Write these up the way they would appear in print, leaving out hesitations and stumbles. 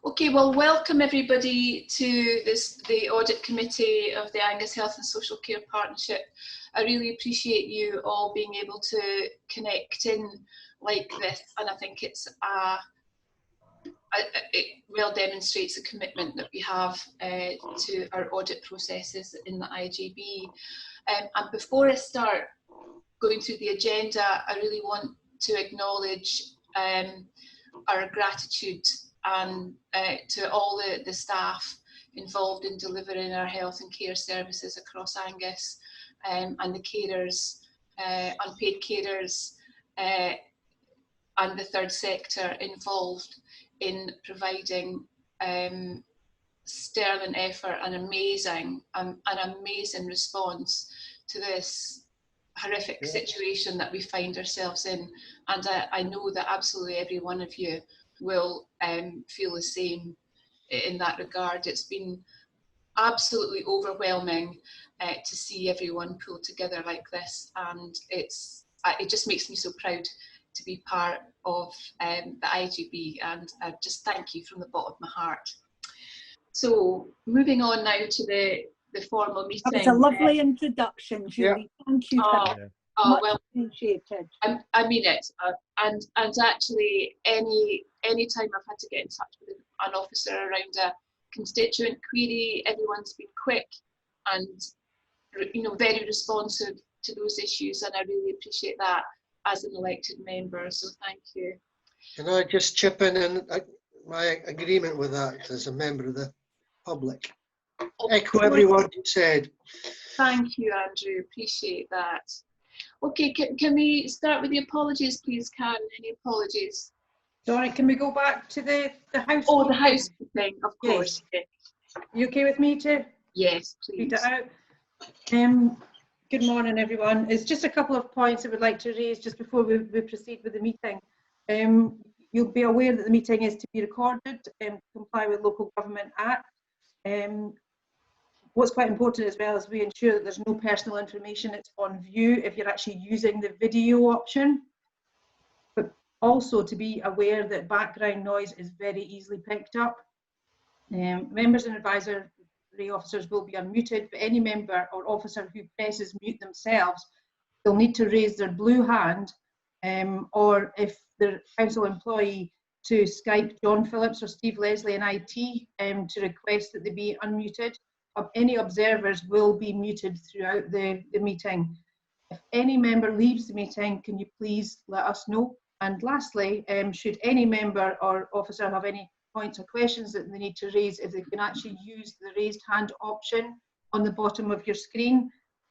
Okay, well, welcome everybody to the Audit Committee of the Angus Health and Social Care Partnership. I really appreciate you all being able to connect in like this, and I think it well demonstrates the commitment that we have to our audit processes in the IJB. And before I start going through the agenda, I really want to acknowledge our gratitude and to all the staff involved in delivering our health and care services across Angus, and the carers, unpaid carers, and the third sector involved in providing sterling effort and an amazing response to this horrific situation that we find ourselves in. And I know that absolutely every one of you will feel the same in that regard. It's been absolutely overwhelming to see everyone pull together like this, and it just makes me so proud to be part of the IJB, and I just thank you from the bottom of my heart. So moving on now to the formal meeting. That was a lovely introduction, Julie. Yeah. Thank you. Much well appreciated. I mean it, and actually any time I've had to get in touch with an officer around a constituent query, everyone's been quick and very responsive to those issues, and I really appreciate that as an elected member. So thank you. Can I just chip in and my agreement with that as a member of the public? Echo every word you said. Thank you, Andrew. Appreciate that. Okay, can we start with the apologies, please, Karen? Any apologies? Sorry, can we go back to the house? Oh, the housekeeping, of course. Yes. You okay with me to? Yes, please. Read it out. Good morning, everyone. It's just a couple of points I would like to raise just before we proceed with the meeting. You'll be aware that the meeting is to be recorded and comply with Local Government Act. What's quite important as well is we ensure that there's no personal information that's on view if you're actually using the video option. But also to be aware that background noise is very easily picked up. Members and advisory officers will be unmuted, but any member or officer who presses mute themselves, they'll need to raise their blue hand, or if they're council employee, to Skype John Phillips or Steve Leslie in IT to request that they be unmuted. Any observers will be muted throughout the meeting. If any member leaves the meeting, can you please let us know? And lastly, should any member or officer have any points or questions that they need to raise, if they can actually use the raised hand option on the bottom of your screen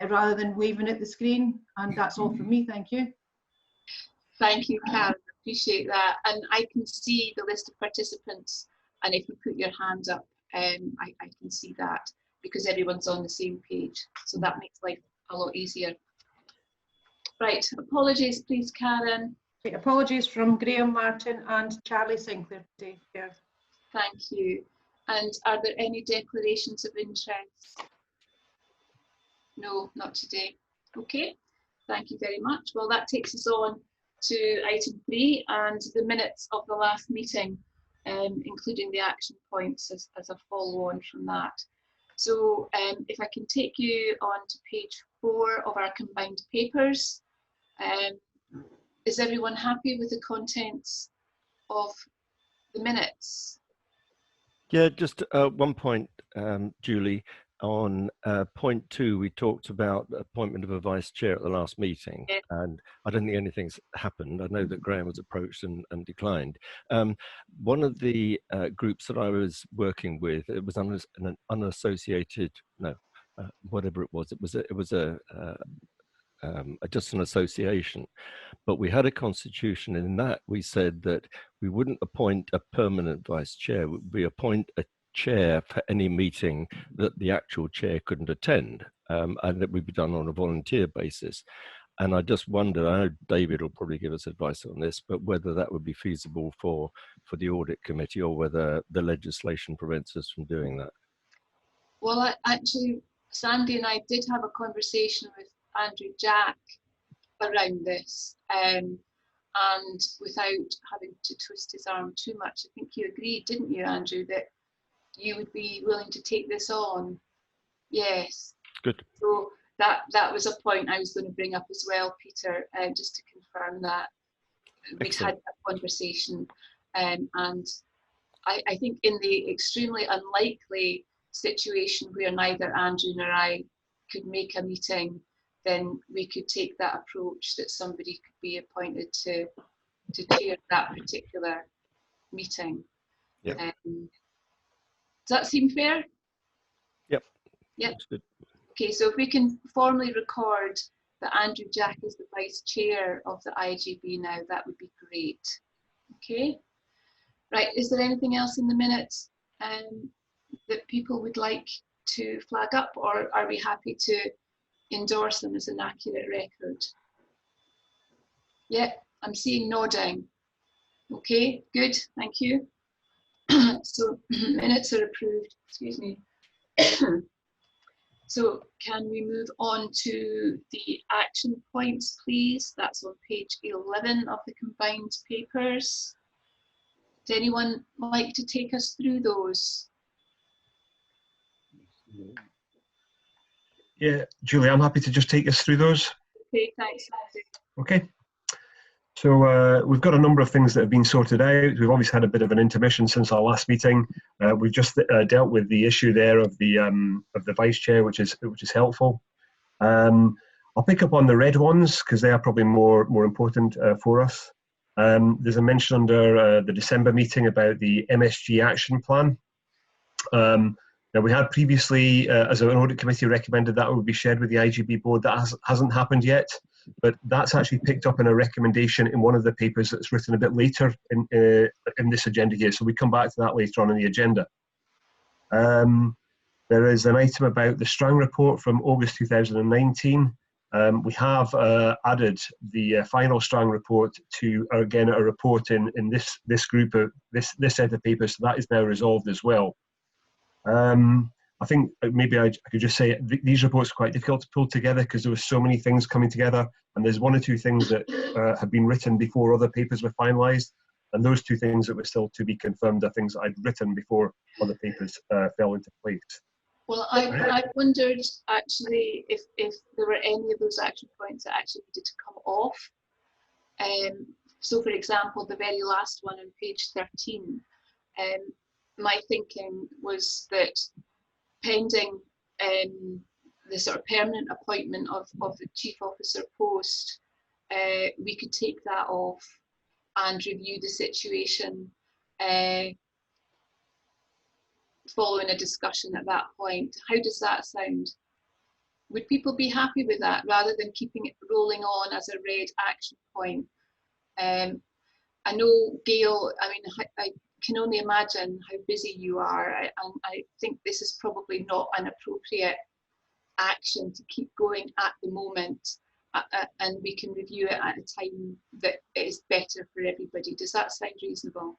rather than waving at the screen. And that's all from me. Thank you. Thank you, Karen. Appreciate that. And I can see the list of participants, and if you put your hand up, I can see that because everyone's on the same page. So that makes life a lot easier. Right, apologies, please, Karen. Okay, apologies from Graham Martin and Charlie Sinclair today. Yeah. Thank you. And are there any declarations of interest? No, not today. Okay, thank you very much. Well, that takes us on to item 3 and the minutes of the last meeting, including the action points as a follow on from that. So if I can take you on to page 4 of our combined papers. Is everyone happy with the contents of the minutes? Yeah, just one point, Julie. On point 2, we talked about the appointment of a vice chair at the last meeting, yeah. And I don't think anything's happened. I know that Graham was approached and declined. One of the groups that I was working with, it was an unassociated, whatever it was. It was just an association, but we had a constitution, and in that we said that we wouldn't appoint a permanent vice chair. We appoint a chair for any meeting that the actual chair couldn't attend, and that would be done on a volunteer basis. And I just wondered, I know David will probably give us advice on this, but whether that would be feasible for the audit committee, or whether the legislation prevents us from doing that. Well, actually, Sandy and I did have a conversation with Andrew Jack around this, and and without having to twist his arm too much, I think you agreed, didn't you, Andrew, that you would be willing to take this on? Yes. Good. So that was a point I was going to bring up as well, Peter, just to confirm that we'd had that conversation. And I think in the extremely unlikely situation where neither Andrew nor I could make a meeting, then we could take that approach that somebody could be appointed to chair that particular meeting. Yep. Does that seem fair? Yep. Yep. That's good. Okay, so if we can formally record that Andrew Jack is the Vice Chair of the IJB now, that would be great. Okay. Right, is there anything else in the minutes that people would like to flag up, or are we happy to endorse them as an accurate record? Yeah, I'm seeing nodding. Okay, good, thank you. So minutes are approved, excuse me. So can we move on to the action points, please? That's on page 11 of the combined papers. Would anyone like to take us through those? Yeah, Julie, I'm happy to just take us through those. Okay, thanks, Andy. Okay. So we've got a number of things that have been sorted out. We've obviously had a bit of an intermission since our last meeting. We've just dealt with the issue there of the vice chair, which is helpful. I'll pick up on the red ones because they are probably more important for us. There's a mention under the December meeting about the MSG action plan. Now we had previously, as an audit committee, recommended that it would be shared with the IJB board. That hasn't happened yet, but that's actually picked up in a recommendation in one of the papers that's written a bit later in this agenda here. So we come back to that later on in the agenda. There is an item about the Strang report from August 2019. We have added the final Strang report to, again, a report in this group of this set of papers. So that is now resolved as well. I think maybe I could just say these reports are quite difficult to pull together because there were so many things coming together, and there's one or two things that have been written before other papers were finalised, and those two things that were still to be confirmed are things that I'd written before other papers fell into place. Well, I wondered actually if there were any of those action points that actually needed to come off. So, for example, the very last one on page 13. My thinking was that pending the sort of permanent appointment of the chief officer post, we could take that off and review the situation following a discussion at that point. How does that sound? Would people be happy with that rather than keeping it rolling on as a red action point? I know, Gail, I mean, I can only imagine how busy you are, and I think this is probably not an appropriate action to keep going at the moment, and we can review it at a time that is better for everybody. Does that sound reasonable?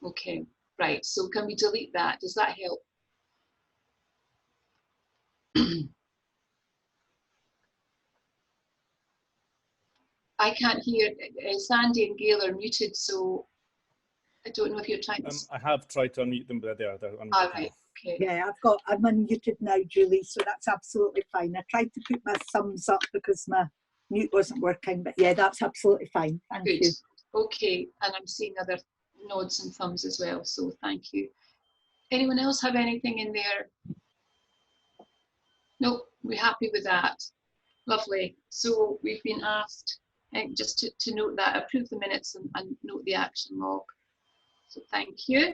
Okay, right, so can we delete that? Does that help? I can't hear. Sandy and Gail are muted, so I don't know if you're trying to... I have tried to unmute them, but they're unmuted. All right, okay. Yeah, I'm unmuted now, Julie, so that's absolutely fine. I tried to put my thumbs up because my mute wasn't working, but yeah, that's absolutely fine. Thank you. Okay, and I'm seeing other nods and thumbs as well, so thank you. Anyone else have anything in there? Nope, we're happy with that. Lovely. So we've been asked just to note that, approve the minutes and note the action log. So thank you.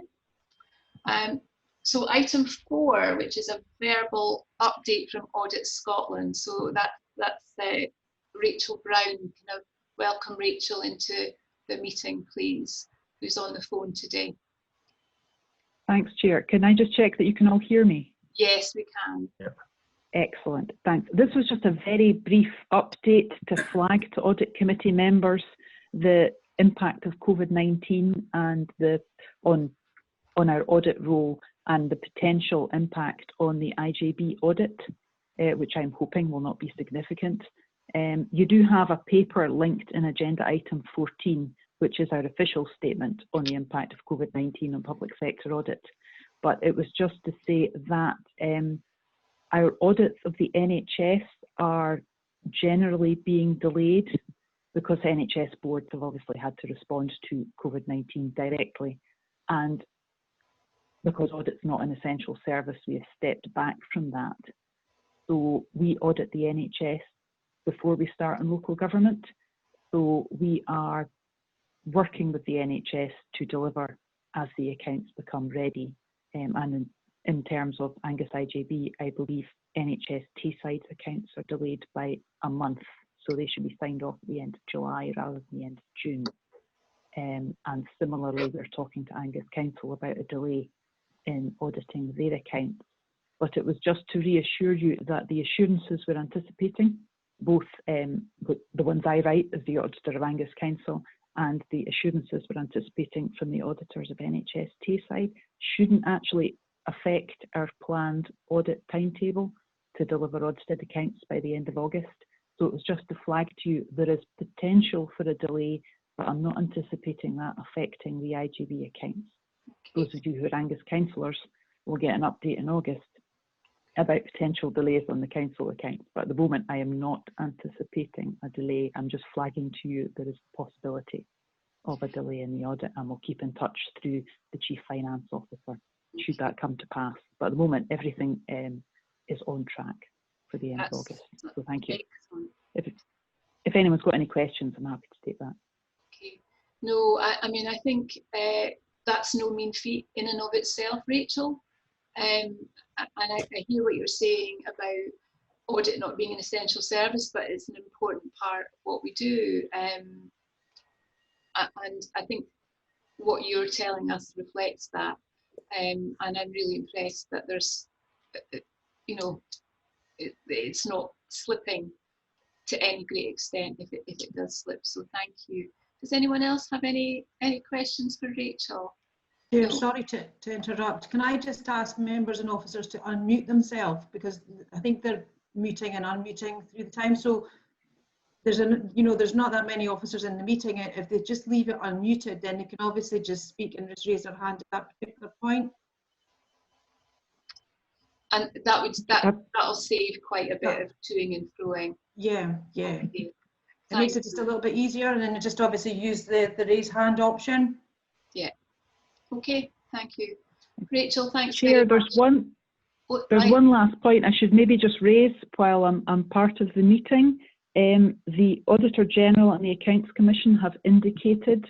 So item 4, which is a verbal update from Audit Scotland. So that's Rachel Brown. Can I welcome Rachel into the meeting, please, who's on the phone today. Thanks, Chair. Can I just check that you can all hear me? Yes, we can. Yep. Excellent, thanks. This was just a very brief update to flag to Audit Committee members the impact of COVID-19 and on our audit role and the potential impact on the IJB audit, which I'm hoping will not be significant. You do have a paper linked in agenda item 14, which is our official statement on the impact of COVID-19 on public sector audit. But it was just to say that our audits of the NHS are generally being delayed because NHS boards have obviously had to respond to COVID-19 directly. And because audit's not an essential service, we have stepped back from that. So we audit the NHS before we start in local government. So we are working with the NHS to deliver as the accounts become ready. And in terms of Angus IJB, I believe NHS Tayside accounts are delayed by a month. So they should be signed off at the end of July rather than the end of June. And similarly, we're talking to Angus Council about a delay in auditing their accounts. But it was just to reassure you that the assurances we're anticipating, both the ones I write as the auditor of Angus Council and the assurances we're anticipating from the auditors of NHS Tayside, shouldn't actually affect our planned audit timetable to deliver audited accounts by the end of August. So it was just to flag to you there is potential for a delay, but I'm not anticipating that affecting the IJB accounts. Those of you who are Angus councillors will get an update in August about potential delays on the council accounts. But at the moment, I am not anticipating a delay. I'm just flagging to you there is a possibility of a delay in the audit, and we'll keep in touch through the Chief Finance Officer should that come to pass. But at the moment, everything is on track for the end of August. So thank you. If anyone's got any questions, I'm happy to take that. Okay. No, I mean, I think that's no mean feat in and of itself, Rachel. And I hear what you're saying about audit not being an essential service, but it's an important part of what we do. And I think what you're telling us reflects that. And I'm really impressed that there's, you know, it's not slipping to any great extent if it does slip. So thank you. Does anyone else have any questions for Rachel? Chair, No. sorry to interrupt. Can I just ask members and officers to unmute themselves, because I think they're muting and unmuting through the time. So there's there's not that many officers in the meeting. If they just leave it unmuted, then they can obviously just speak and just raise their hand at that particular point. And that'll save quite a bit of toing and froing. Yeah. Okay. It makes it just a little bit easier, and then just obviously use the raise hand option. Yeah. Okay, thank you. Rachel, thanks. Chair, there's one last point I should maybe just raise while I'm part of the meeting. The Auditor General and the Accounts Commission have indicated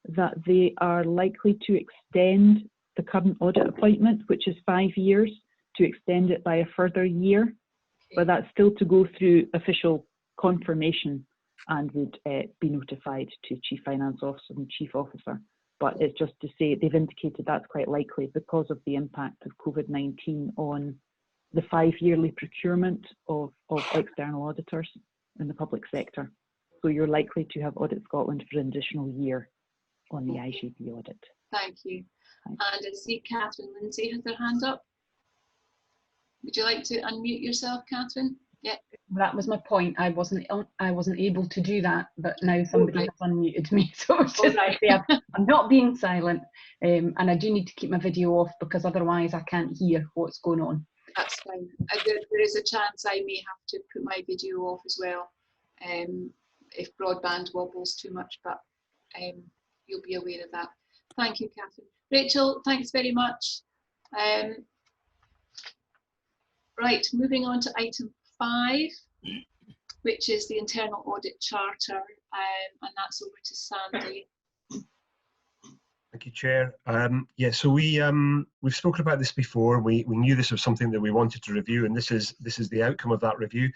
that they are likely to extend the current audit appointment, which is 5 years, to extend it by a further year. Okay. But that's still to go through official confirmation and would be notified to Chief Finance Officer and Chief Officer. But it's just to say they've indicated that's quite likely because of the impact of COVID-19 on the 5-yearly procurement of external auditors in the public sector. So you're likely to have Audit Scotland for an additional year on the IJB audit. Thank you. And I see Catherine Lindsay has her hand up. Would you like to unmute yourself, Catherine? Yeah. That was my point. I wasn't able to do that, but now somebody has unmuted me. So it's just I'm not being silent, and I do need to keep my video off because otherwise I can't hear what's going on. That's fine. There is a chance I may have to put my video off as well, if broadband wobbles too much, but you'll be aware of that. Thank you, Catherine. Rachel, thanks very much. Right, moving on to item 5, which is the Internal Audit Charter, and that's over to Sandy. Thank you, Chair. Yeah, so we've spoken about this before. We knew this was something that we wanted to review, and this is the outcome of that review.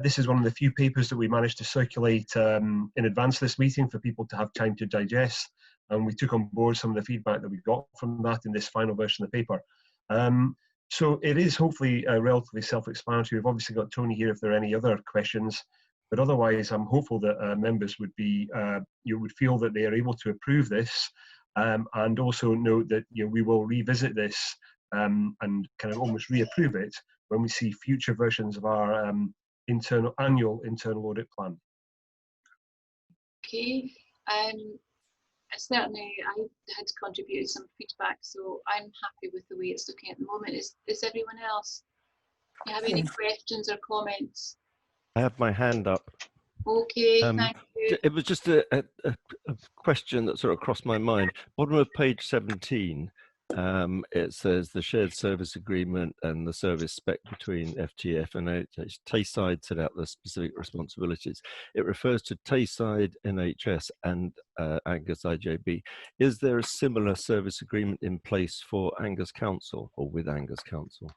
This is one of the few papers that we managed to circulate in advance of this meeting for people to have time to digest, and we took on board some of the feedback that we got from that in this final version of the paper. So it is hopefully relatively self-explanatory. We've obviously got Tony here if there are any other questions, but otherwise I'm hopeful that members would be, would feel that they are able to approve this, and also note that we will revisit this and kind of almost reapprove it when we see future versions of our annual internal audit plan. Okay. Certainly, I had contributed some feedback, so I'm happy with the way it's looking at the moment. Is everyone else? Do you have any questions or comments? I have my hand up. Okay, thank you. It was just a question that sort of crossed my mind. Bottom of page 17, it says the shared service agreement and the service spec between FTF and NHS. Tayside set out the specific responsibilities. It refers to Tayside, NHS and Angus IJB. Is there a similar service agreement in place for Angus Council or with Angus Council?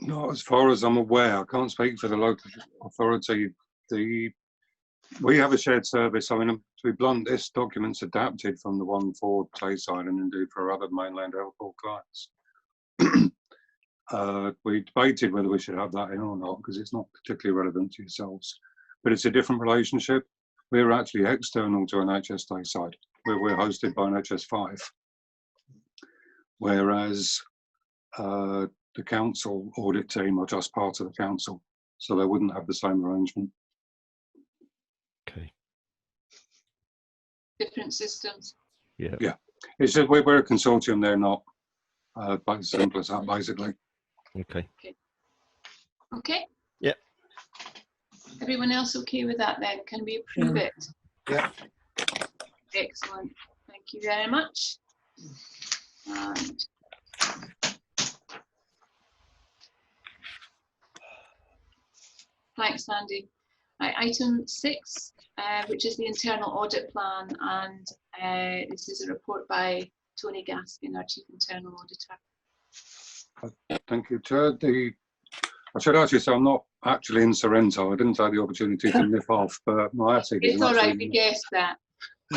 Not as far as I'm aware. I can't speak for the local authority. We have a shared service. I mean, to be blunt, this document's adapted from the one for Tayside and indeed for other mainland health board clients. We debated whether we should have that in or not because it's not particularly relevant to yourselves. But it's a different relationship. We're actually external to NHS Tayside. We're hosted by NHS 5. Whereas the council audit team are just part of the council, so they wouldn't have the same arrangement. Okay. Different systems. Yeah. Yeah. It's just we're a consortium, they're not. But as simple as that, basically. Okay. Okay. Okay. Yeah. Everyone else okay with that then? Can we approve it? Yeah. Excellent. Thank you very much. And thanks, Sandy. Right, item 6, which is the internal audit plan, and this is a report by Tony Gaskin, our Chief Internal Auditor. Thank you, Chair. I should actually say I'm not actually in Sorrento. I didn't have the opportunity to nip off, but my attic is It's all right, we guessed that.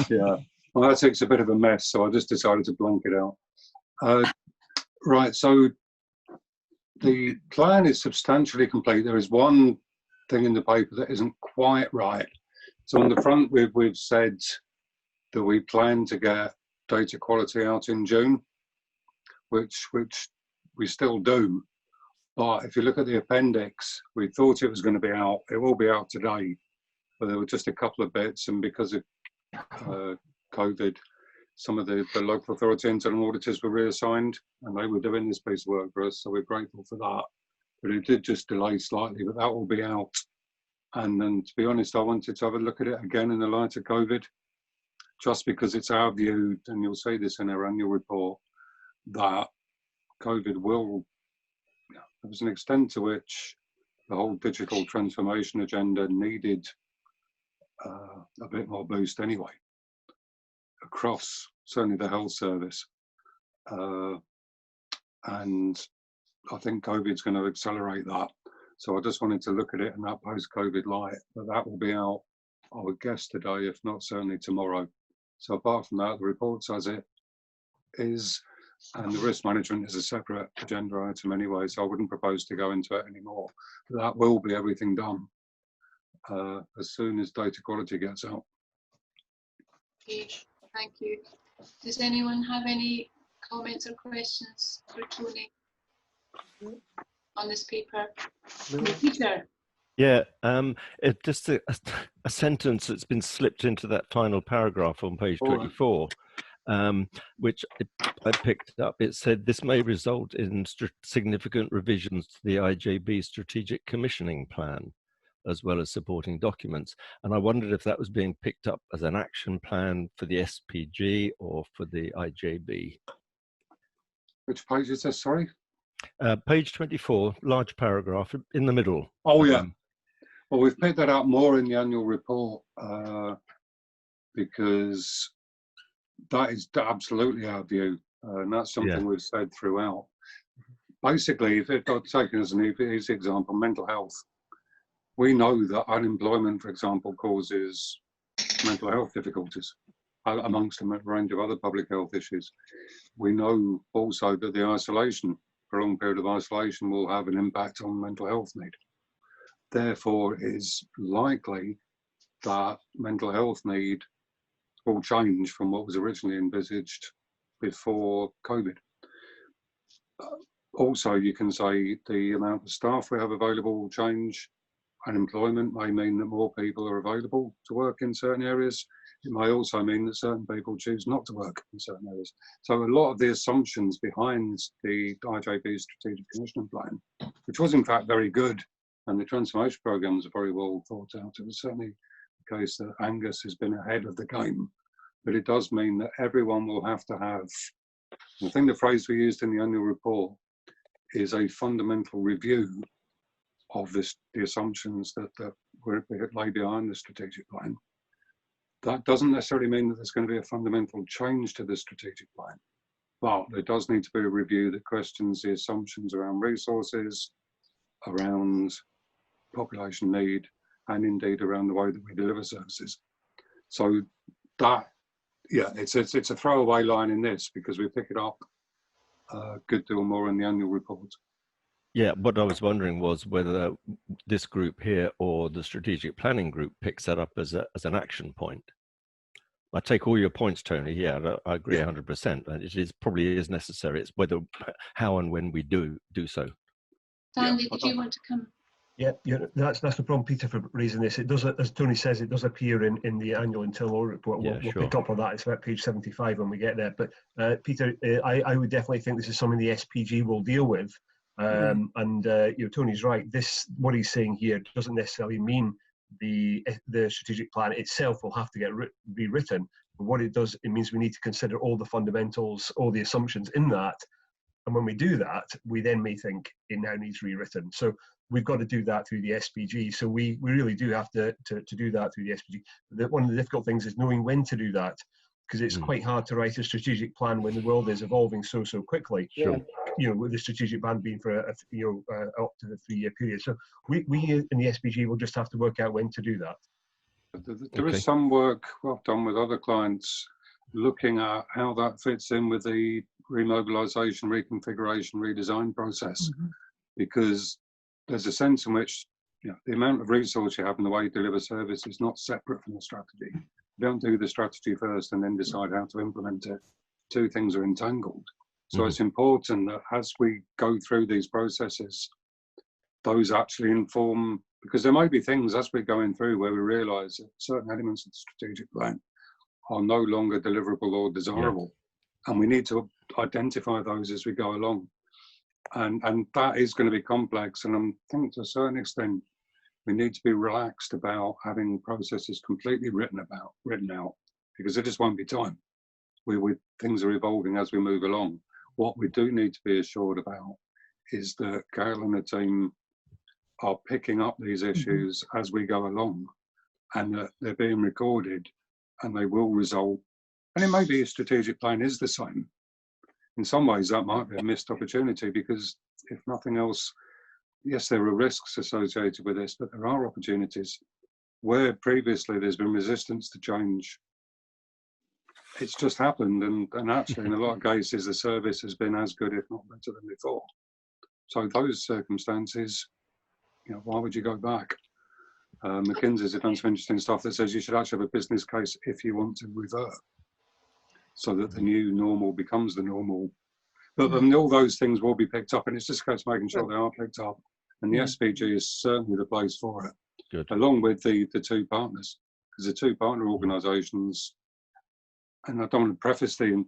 Yeah, my attic's a bit of a mess, so I just decided to blank it out. Right, so the plan is substantially complete. There is one thing in the paper that isn't quite right. So on the front, we've said that we plan to get data quality out in June, which we still do. But if you look at the appendix, we thought it was going to be out. It will be out today, but there were just a couple of bits, and because of COVID, some of the local authority internal auditors were reassigned, and they were doing this piece of work for us, so we're grateful for that. But it did just delay slightly, but that will be out. And then, to be honest, I wanted to have a look at it again in the light of COVID, just because it's our view, and you'll see this in our annual report, that COVID will, there was an extent to which the whole digital transformation agenda needed a bit more boost anyway, across certainly the health service. And I think COVID's going to accelerate that. So I just wanted to look at it in that post-COVID light, but that will be out, I would guess, today, if not certainly tomorrow. So apart from that, the report says it is, and the risk management is a separate agenda item anyway, so I wouldn't propose to go into it anymore. But that will be everything done as soon as data quality gets out. Okay, thank you. Does anyone have any comments or questions for Tony on this paper? Peter? Yeah, just a sentence that's been slipped into that final paragraph on page 24, which I picked up. It said this may result in significant revisions to the IJB strategic commissioning plan, as well as supporting documents. And I wondered if that was being picked up as an action plan for the SPG or for the IJB. Which page is this, sorry? Page 24, large paragraph in the middle. Oh, yeah. Well, we've picked that up more in the annual report because that is absolutely our view. And that's something we've said throughout. Basically, if I'm taking as an easy example, mental health. We know that unemployment, for example, causes mental health difficulties, amongst a range of other public health issues. We know also that the isolation, prolonged period of isolation, will have an impact on mental health need. Therefore, it is likely that mental health need will change from what was originally envisaged before COVID. Also, you can say the amount of staff we have available will change. Unemployment may mean that more people are available to work in certain areas. It may also mean that certain people choose not to work in certain areas. So a lot of the assumptions behind the IJB Strategic Commissioning Plan, which was in fact very good, and the transformation programs are very well thought out. It was certainly the case that Angus has been ahead of the game, but it does mean that everyone will have to have, I think the phrase we used in the annual report is a fundamental review of the assumptions that lay behind the strategic plan. That doesn't necessarily mean that there's going to be a fundamental change to the strategic plan, but there does need to be a review that questions the assumptions around resources, around population need, and indeed around the way that we deliver services. So that, yeah, it's a throwaway line in this because we pick it up a good deal more in the annual report. Yeah, what I was wondering was whether this group here or the strategic planning group picks that up as an action point. I take all your points, Tony. Yeah, I agree 100%. And it probably is necessary. It's whether, how and when we do so. Sandy, did you want to come? Yeah, that's the problem, Peter, for raising this. It does, as Tony says, it does appear in the annual internal audit report. We'll pick up on that. It's about page 75 when we get there. But Peter, I would definitely think this is something the SPG will deal with. And Tony's right. What he's saying here doesn't necessarily mean the strategic plan itself will have to get rewritten. But what it does, it means we need to consider all the fundamentals, all the assumptions in that. And when we do that, we then may think it now needs rewritten. So we've got to do that through the SPG. So we really do have to do that through the SPG. One of the difficult things is knowing when to do that, because it's quite hard to write a strategic plan when the world is evolving so quickly. Sure. With the strategic plan being for up to the 3-year period. So we in the SPG will just have to work out when to do that. There is some work I've done with other clients looking at how that fits in with the remobilisation, reconfiguration, redesign process, because there's a sense in which the amount of resource you have and the way you deliver service is not separate from the strategy. You don't do the strategy first and then decide how to implement it. Two things are entangled. So it's important that as we go through these processes, those actually inform, because there may be things as we're going through where we realise that certain elements of the strategic plan are no longer deliverable or desirable. And we need to identify those as we go along. And that is going to be complex. And I think to a certain extent, we need to be relaxed about having processes completely written out, because there just won't be time. Things are evolving as we move along. What we do need to be assured about is that Gail and the team are picking up these issues as we go along, and that they're being recorded and they will result. And it may be a strategic plan is the same. In some ways, that might be a missed opportunity, because if nothing else, yes, there are risks associated with this, but there are opportunities where previously there's been resistance to change. It's just happened, and actually in a lot of cases the service has been as good, if not better, than before. So those circumstances, why would you go back? McKinsey's done some interesting stuff that says you should actually have a business case if you want to revert, so that the new normal becomes the normal. But all those things will be picked up, and it's just a case of making sure they are picked up. And the SPG is certainly the place for it, Good. Along with the two partners, because the two partner organisations. And I don't want to preface the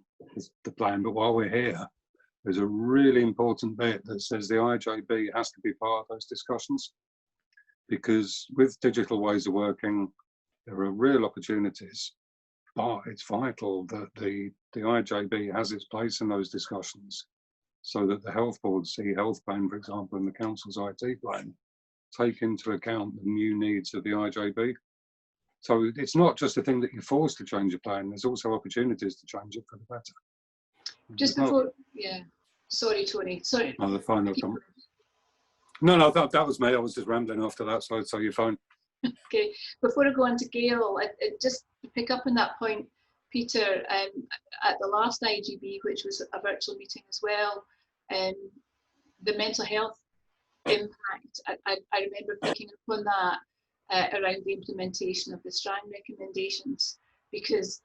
plan, but while we're here, there's a really important bit that says the IJB has to be part of those discussions, because with digital ways of working, there are real opportunities, but it's vital that the IJB has its place in those discussions, so that the health boards, the health plan, for example, and the council's IT plan, take into account the new needs of the IJB. So it's not just a thing that you're forced to change a plan, there's also opportunities to change it for the better. Just before, sorry, Tony, sorry. Oh, the phone will come. No, that was me, I was just rambling after that, so you're fine. Okay, before I go on to Gail, just to pick up on that point, Peter, at the last IJB, which was a virtual meeting as well, the mental health impact, I remember picking up on that around the implementation of the Strang recommendations, because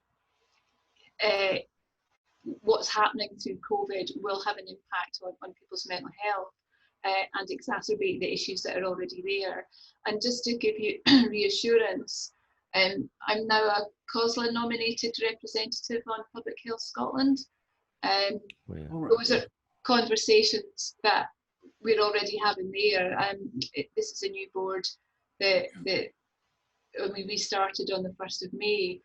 what's happening through COVID will have an impact on people's mental health and exacerbate the issues that are already there. And just to give you reassurance, I'm now a COSLA nominated representative on Public Health Scotland. Those are conversations that we're already having there. This is a new board that we started on the 1st of May.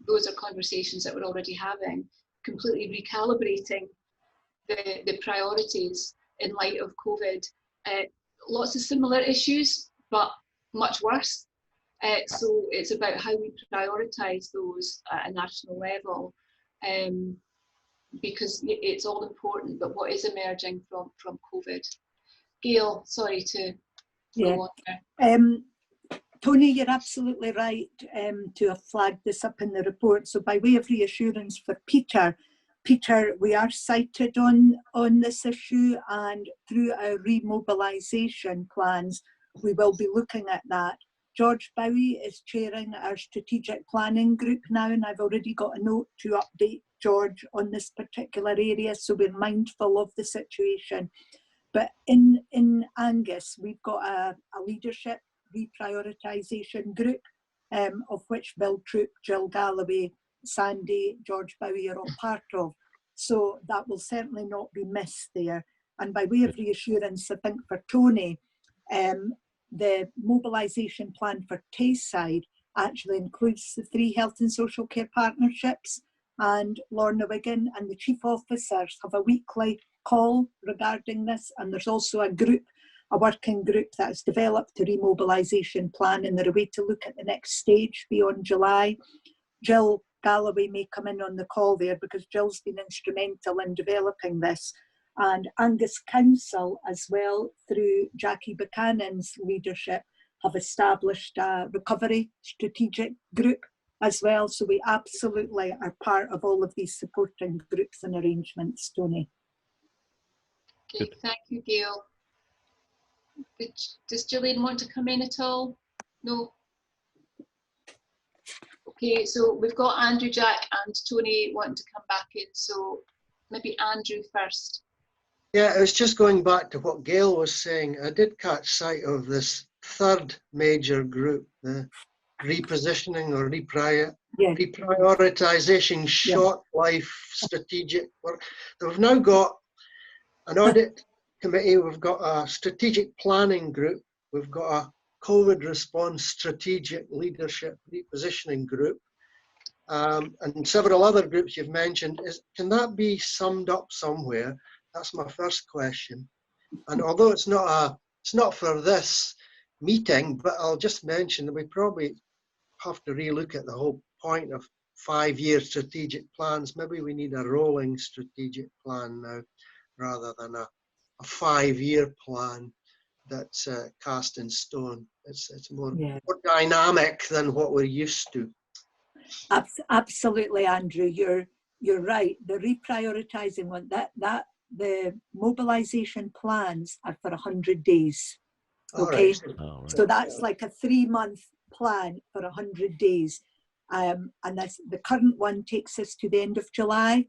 Those are conversations that we're already having, completely recalibrating the priorities in light of COVID. Lots of similar issues, but much worse. So it's about how we prioritise those at a national level, because it's all important, but what is emerging from COVID. Gail, sorry to go on there. Tony, you're absolutely right to have flagged this up in the report. So by way of reassurance for Peter, we are cited on this issue, and through our remobilisation plans, we will be looking at that. George Bowie is chairing our strategic planning group now, and I've already got a note to update George on this particular area, so we're mindful of the situation. But in Angus, we've got a leadership reprioritisation group, of which Bill Troop, Jill Galloway, Sandy, George Bowie are all part of. So that will certainly not be missed there. And by way of reassurance, I think for Tony, the mobilisation plan for Tayside actually includes the 3 health and social care partnerships, and Lorna Wigan and the chief officers have a weekly call regarding this, and there's also a working group that has developed a remobilisation plan, and they're a way to look at the next stage beyond July. Jill Galloway may come in on the call there because Jill's been instrumental in developing this, and Angus Council as well, through Jackie Buchanan's leadership, have established a recovery strategic group as well. So we absolutely are part of all of these supporting groups and arrangements, Tony. Okay, thank you, Gail. Does Gillian want to come in at all? No? Okay, so we've got Andrew, Jack and Tony wanting to come back in, so maybe Andrew first. Yeah, I was just going back to what Gail was saying. I did catch sight of this 3rd major group, the repositioning or reprioritisation short life strategic work. We've now got an audit committee, we've got a strategic planning group, we've got a COVID response strategic leadership repositioning group, and several other groups you've mentioned. Can that be summed up somewhere? That's my first question. And although it's not for this meeting, but I'll just mention that we probably have to relook at the whole point of 5-year strategic plans. Maybe we need a rolling strategic plan now rather than a 5-year plan that's cast in stone. It's more dynamic than what we're used to. Absolutely, Andrew. You're right. The reprioritising one, the mobilisation plans are for 100 days. Okay, so that's like a 3-month plan for 100 days, and that's the current one takes us to the end of July.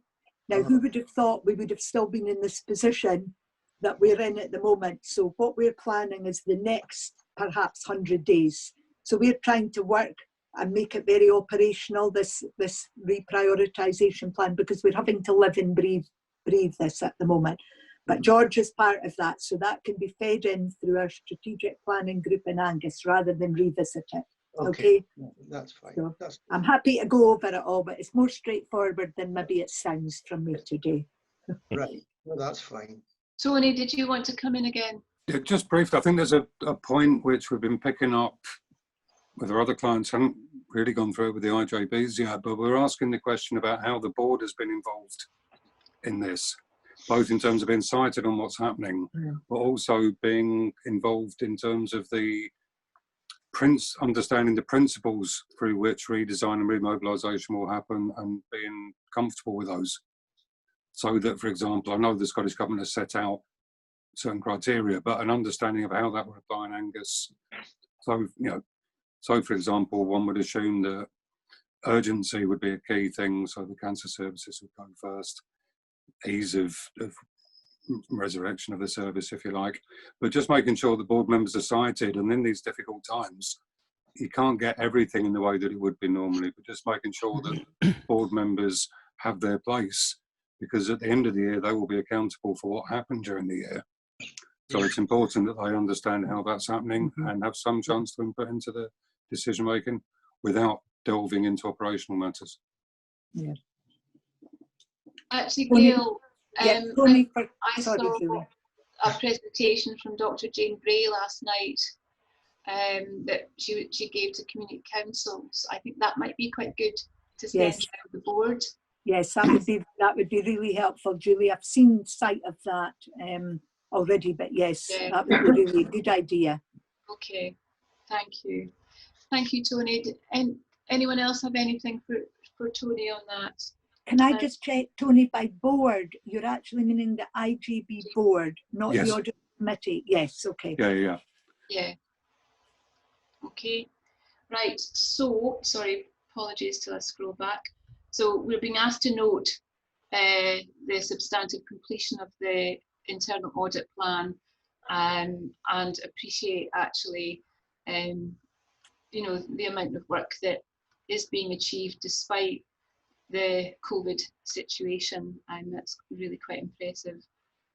Now, who would have thought we would have still been in this position that we're in at the moment? So what we're planning is the next perhaps 100 days. So we're trying to work and make it very operational, this reprioritisation plan, because we're having to live and breathe this at the moment. But George is part of that, so that can be fed in through our strategic planning group in Angus rather than revisit it. Okay? That's fine. So I'm happy to go over it all, but it's more straightforward than maybe it sounds from me today. Right, well, that's fine. Tony, did you want to come in again? Yeah, just briefly, I think there's a point which we've been picking up with our other clients, haven't really gone through it with the IJBs yet, but we're asking the question about how the board has been involved in this, both in terms of being cited on what's happening, but also being involved in terms of the understanding the principles through which redesign and remobilisation will happen and being comfortable with those. So that, for example, I know the Scottish Government has set out certain criteria, but an understanding of how that would apply in Angus. So, you know, so for example, one would assume that urgency would be a key thing, so the cancer services would go first. Ease of resurrection of the service, if you like, but just making sure the board members are cited, and in these difficult times you can't get everything in the way that it would be normally, but just making sure that board members have their place, because at the end of the year they will be accountable for what happened during the year. So it's important that they understand how that's happening and have some chance to input into the decision making without delving into operational matters. Yeah. Actually, Gail, I saw a presentation from Dr. Jane Bray last night that she gave to community councils. I think that might be quite good to send around the board. Yes, that would be really helpful, Julie. I've seen sight of that already, but yes, that would be really a good idea. Okay, thank you. Thank you, Tony. And anyone else have anything for Tony on that? Can I just check, Tony, by board, you're actually meaning the IJB board, not the audit committee? Yes, okay. Yeah. Okay, right. So, sorry, apologies till I scroll back. So we're being asked to note the substantive completion of the internal audit plan and appreciate actually, you know, the amount of work that is being achieved despite the COVID situation, and that's really quite impressive.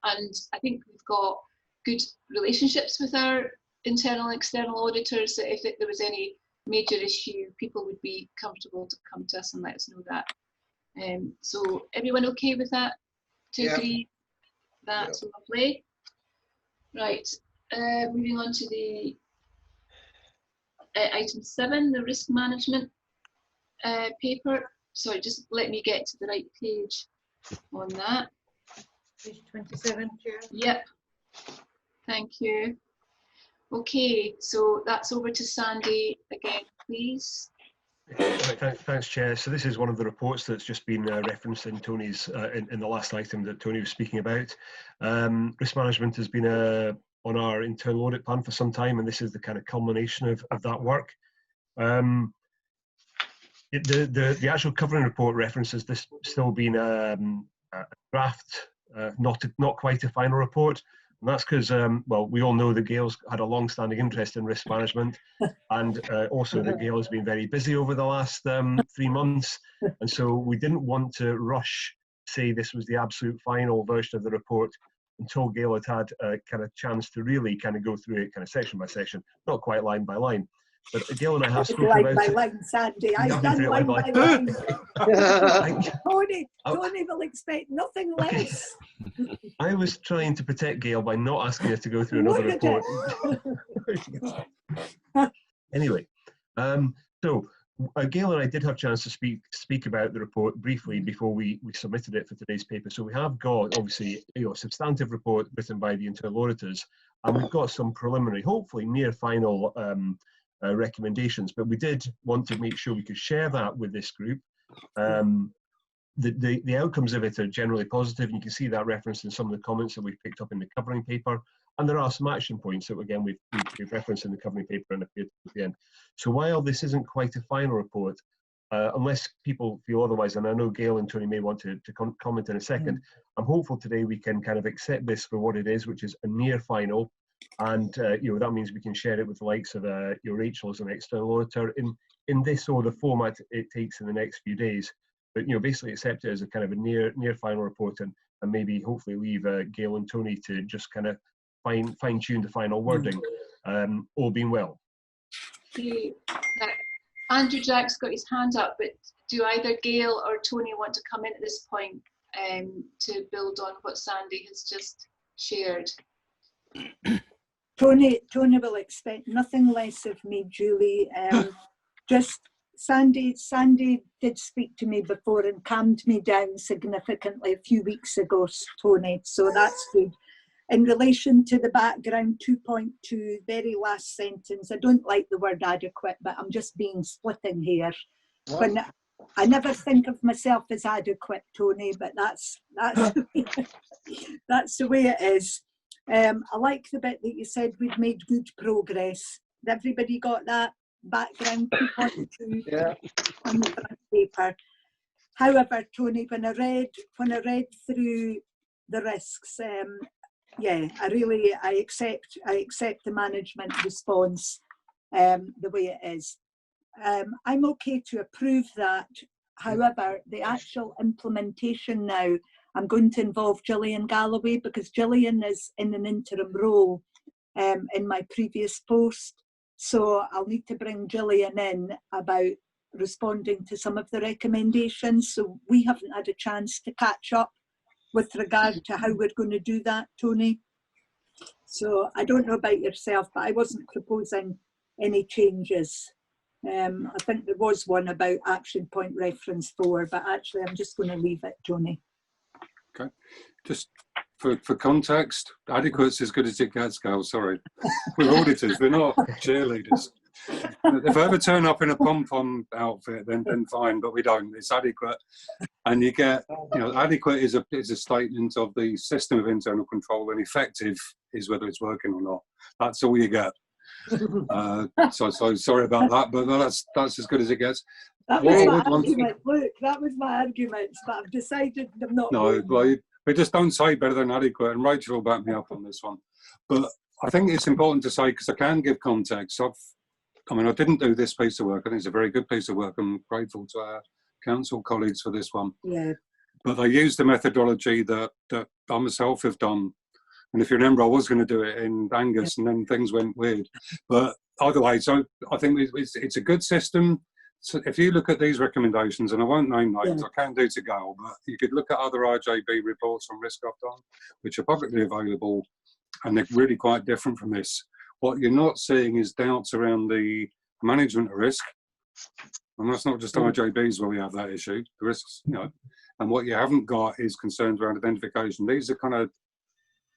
And I think we've got good relationships with our internal and external auditors, that if there was any major issue, people would be comfortable to come to us and let us know that. So everyone okay with that? To agree? That's lovely. Right, moving on to the item 7, the risk management paper. Sorry, just let me get to the right page on that. Page 27, Chair. Yep, thank you. Okay, so that's over to Sandy again, please. Thanks, Chair. So this is one of the reports that's just been referenced in Tony's in the last item that Tony was speaking about. Risk management has been on our internal audit plan for some time, and this is the kind of culmination of that work. The actual covering report references this still being a draft, not quite a final report. And that's because, well, we all know that Gail's had a long-standing interest in risk management, and also that Gail has been very busy over the last 3 months. And so we didn't want to rush, say this was the absolute final version of the report until Gail had a kind of chance to really kind of go through it kind of section by section, not quite line by line. But Gail and I have spoken about line by line, Sandy. I've done line by line. Tony will expect nothing less. I was trying to protect Gail by not asking her to go through another report. Anyway, so Gail and I did have a chance to speak about the report briefly before we submitted it for today's paper. So we have got, obviously, a substantive report written by the internal auditors, and we've got some preliminary, hopefully near final recommendations, but we did want to make sure we could share that with this group. The outcomes of it are generally positive, and you can see that referenced in some of the comments that we've picked up in the covering paper, and there are some action points that again we've referenced in the covering paper and appeared at the end. So while this isn't quite a final report, unless people feel otherwise, and I know Gail and Tony may want to comment in a second, I'm hopeful today we can kind of accept this for what it is, which is a near final. And that means we can share it with the likes of Rachel as an external auditor in this or the format it takes in the next few days. But basically accept it as a kind of a near final report, and maybe hopefully leave Gail and Tony to just kind of fine tune the final wording, all being well. Okay. Andrew Jack's got his hand up, but do either Gail or Tony want to come in at this point to build on what Sandy has just shared? Tony will expect nothing less of me, Julie. Just Sandy did speak to me before and calmed me down significantly a few weeks ago, Tony, so that's good. In relation to the background 2.2, very last sentence, I don't like the word adequate, but I'm just being splitting here. When I never think of myself as adequate, Tony, but that's that's the way it is. I like the bit that you said we've made good progress. Everybody got that? background put onto Yeah. on the front paper. However, Tony, when I read through the risks, yeah, I accept the management response the way it is. I'm okay to approve that. However, the actual implementation now, I'm going to involve Gillian Galloway, because Gillian is in an interim role in my previous post. So I'll need to bring Gillian in about responding to some of the recommendations. So we haven't had a chance to catch up with regard to how we're going to do that, Tony. So I don't know about yourself, but I wasn't proposing any changes. I think there was one about action point reference 4, but actually I'm just going to leave it, Tony. Okay, just for context, adequate's as good as it gets, Gail, sorry. We're auditors, we're not cheerleaders. If I ever turn up in a pom-pom outfit, then fine, but we don't. It's adequate. And you get, you know, adequate is a statement of the system of internal control, and effective is whether it's working or not. That's all you get. So sorry about that, but that's as good as it gets. That was my argument. Look, that was my argument, but I've decided I'm not. No, well, we just don't say better than adequate, and Rachel will back me up on this one. But I think it's important to say, because I can give context. I mean, I didn't do this piece of work. I think it's a very good piece of work. I'm grateful to our council colleagues for this one. Yeah. But they used the methodology that I myself have done. And if you remember, I was going to do it in Angus, and then things went weird. But either way, so I think it's a good system. So if you look at these recommendations, and I won't name names, I can do to Gail, but you could look at other IJB reports on risk I've done, which are publicly available, and they're really quite different from this. What you're not seeing is doubts around the management of risk. And that's not just IJBs where we have that issue, the risks, you know. And what you haven't got is concerns around identification. These are kind of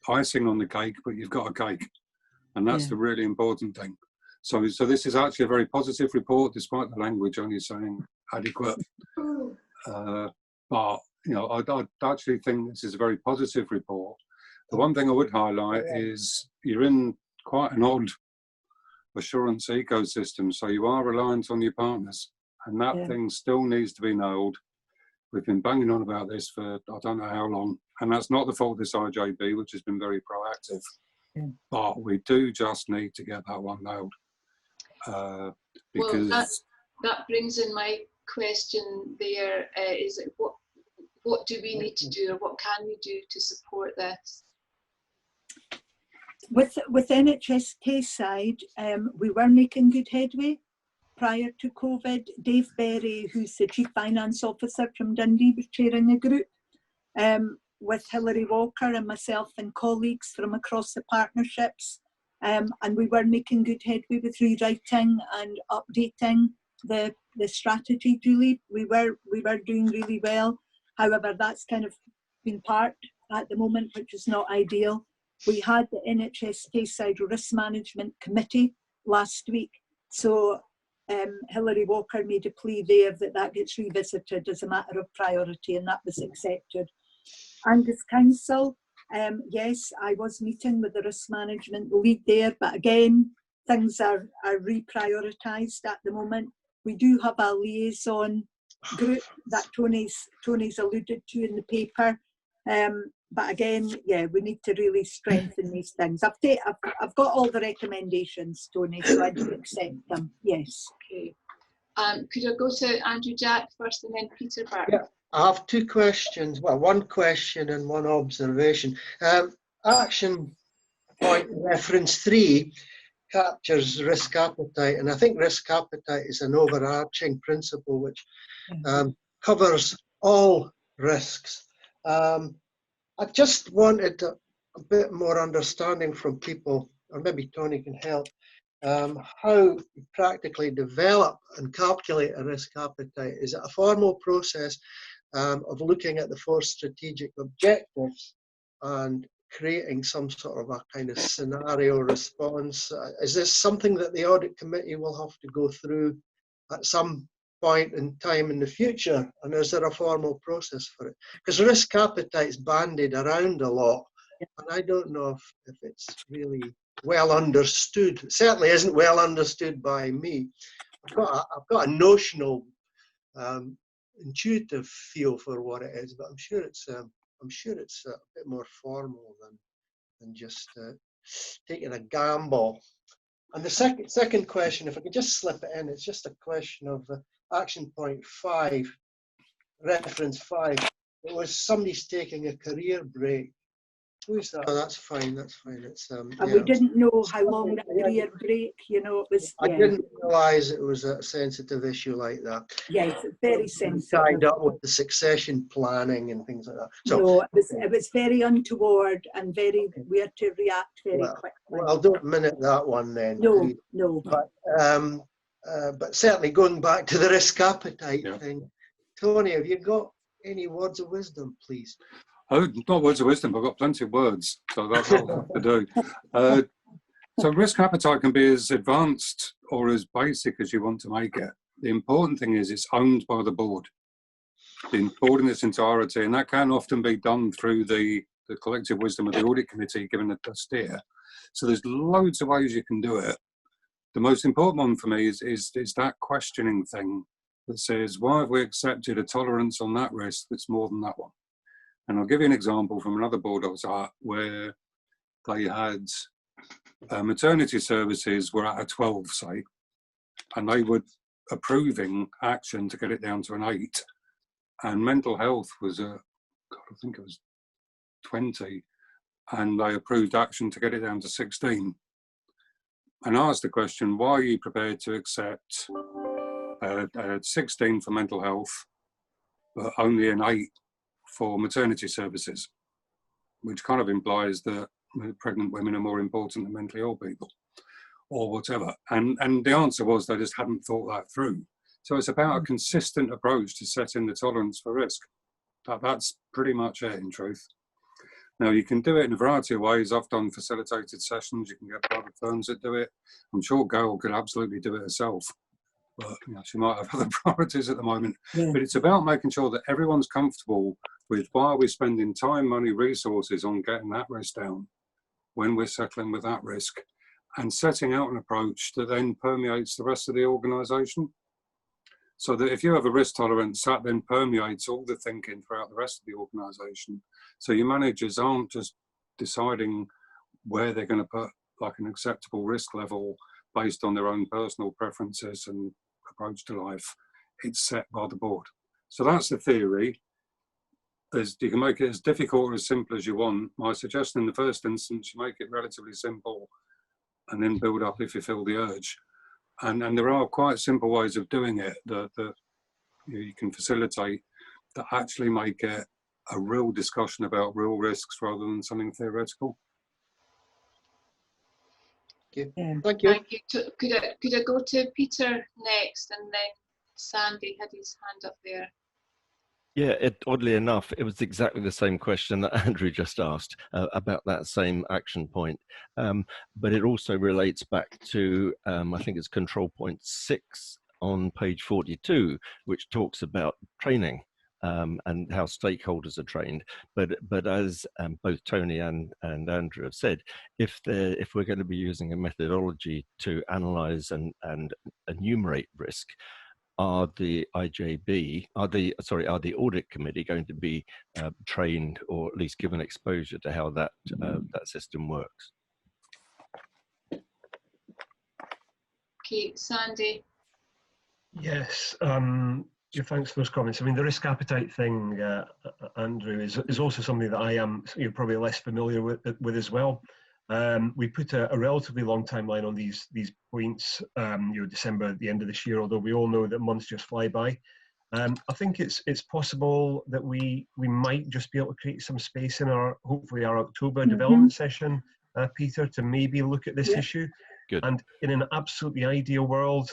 icing on the cake, but you've got a cake. And that's the really important thing. So this is actually a very positive report, despite the language only saying adequate. But, you know, I actually think this is a very positive report. The one thing I would highlight is you're in quite an odd assurance ecosystem, so you are reliant on your partners, and that thing still needs to be nailed. We've been banging on about this for I don't know how long, and that's not the fault of this IJB, which has been very proactive, but we do just need to get that one nailed. Because well, that brings in my question there, is it what do we need to do, or what can we do to support this? With NHS Tayside, we were making good headway prior to COVID. Dave Berry, who's the Chief Finance Officer from Dundee, was chairing a group with Hilary Walker and myself and colleagues from across the partnerships. And we were making good headway with rewriting and updating the strategy, Julie. We were doing really well. However, that's kind of been parked at the moment, which is not ideal. We had the NHS Tayside Risk Management Committee last week. So Hilary Walker made a plea there that gets revisited as a matter of priority, and that was accepted. Angus Council, yes, I was meeting with the risk management lead there, but again, things are reprioritised at the moment. We do have a liaison group that Tony's alluded to in the paper. But again, yeah, we need to really strengthen these things. I've got all the recommendations, Tony, so I do accept them. Yes. Okay. Could I go to Andrew Jack first, and then Peter Burke? Yeah, I have two questions. Well, one question and one observation. Action point reference 3 captures risk appetite, and I think risk appetite is an overarching principle which covers all risks. I just wanted a bit more understanding from people, or maybe Tony can help, how you practically develop and calculate a risk appetite. Is it a formal process of looking at the 4 strategic objectives and creating some sort of a kind of scenario response? Is this something that the audit committee will have to go through at some point in time in the future, and is there a formal process for it? Because risk appetite's bandied around a lot, and I don't know if it's really well understood. It certainly isn't well understood by me. I've got a notional, intuitive feel for what it is, but I'm sure it's a bit more formal than just taking a gamble. And the second question, if I could just slip it in, it's just a question of action point 5, reference 5. It was somebody's taking a career break. Who's that? Oh, that's fine. That's fine. It's and yeah, we didn't know how long that career break, you know, it was. I Yeah. didn't realise it was a sensitive issue like that. Yes, it's very sensitive. Tied up with the succession planning and things like that. So no, it was very untoward and very, we had to react very quickly. well, don't minute that one then. No, please. no. But certainly going back to the risk appetite thing, Tony, have you got any words of wisdom, please? Oh, not words of wisdom, but I've got plenty of words, so that's what I'll have to do. So risk appetite can be as advanced or as basic as you want to make it. The important thing is it's owned by the board. The board in its entirety, and that can often be done through the collective wisdom of the audit committee given a steer. So there's loads of ways you can do it. The most important one for me is that questioning thing that says, why have we accepted a tolerance on that risk that's more than that one? And I'll give you an example from another board I was at where they had maternity services were at a 12, say, and they were approving action to get it down to an 8. And mental health was I think it was 20, and they approved action to get it down to 16. And asked the question, why are you prepared to accept 16 for mental health, but only an 8 for maternity services, which kind of implies that pregnant women are more important than mentally ill people or whatever. And the answer was they just hadn't thought that through. So it's about a consistent approach to setting the tolerance for risk. That's pretty much it in truth. Now you can do it in a variety of ways. I've done facilitated sessions. You can get private firms that do it. I'm sure Gail could absolutely do it herself, but you know, she might have other priorities at the moment. Yeah. But it's about making sure that everyone's comfortable with why are we spending time, money, resources on getting that risk down when we're settling with that risk, and setting out an approach that then permeates the rest of the organisation. So that if you have a risk tolerance, that then permeates all the thinking throughout the rest of the organisation. So your managers aren't just deciding where they're going to put like an acceptable risk level based on their own personal preferences and approach to life. It's set by the board. So that's the theory. You can make it as difficult or as simple as you want. My suggestion in the first instance, you make it relatively simple and then build up if you feel the urge. And there are quite simple ways of doing it that you can facilitate that actually make it a real discussion about real risks rather than something theoretical. Thank you. Thank you. Thank you. Could I go to Peter next, and then Sandy had his hand up there. Yeah, oddly enough, it was exactly the same question that Andrew just asked about that same action point. But it also relates back to, I think it's control point 6 on page 42, which talks about training and how stakeholders are trained. But as both Tony and Andrew have said, if we're going to be using a methodology to analyze and enumerate risk, are the audit committee going to be trained or at least given exposure to how that system works? Okay, Sandy. Yes, thanks for those comments. I mean, the risk appetite thing, Andrew, is also something that you're probably less familiar with as well. We put a relatively long timeline on these points, December at the end of this year, although we all know that months just fly by. I think it's possible that we might just be able to create some space in hopefully our October development session, Peter, to maybe look at this issue. Good. And in an absolutely ideal world,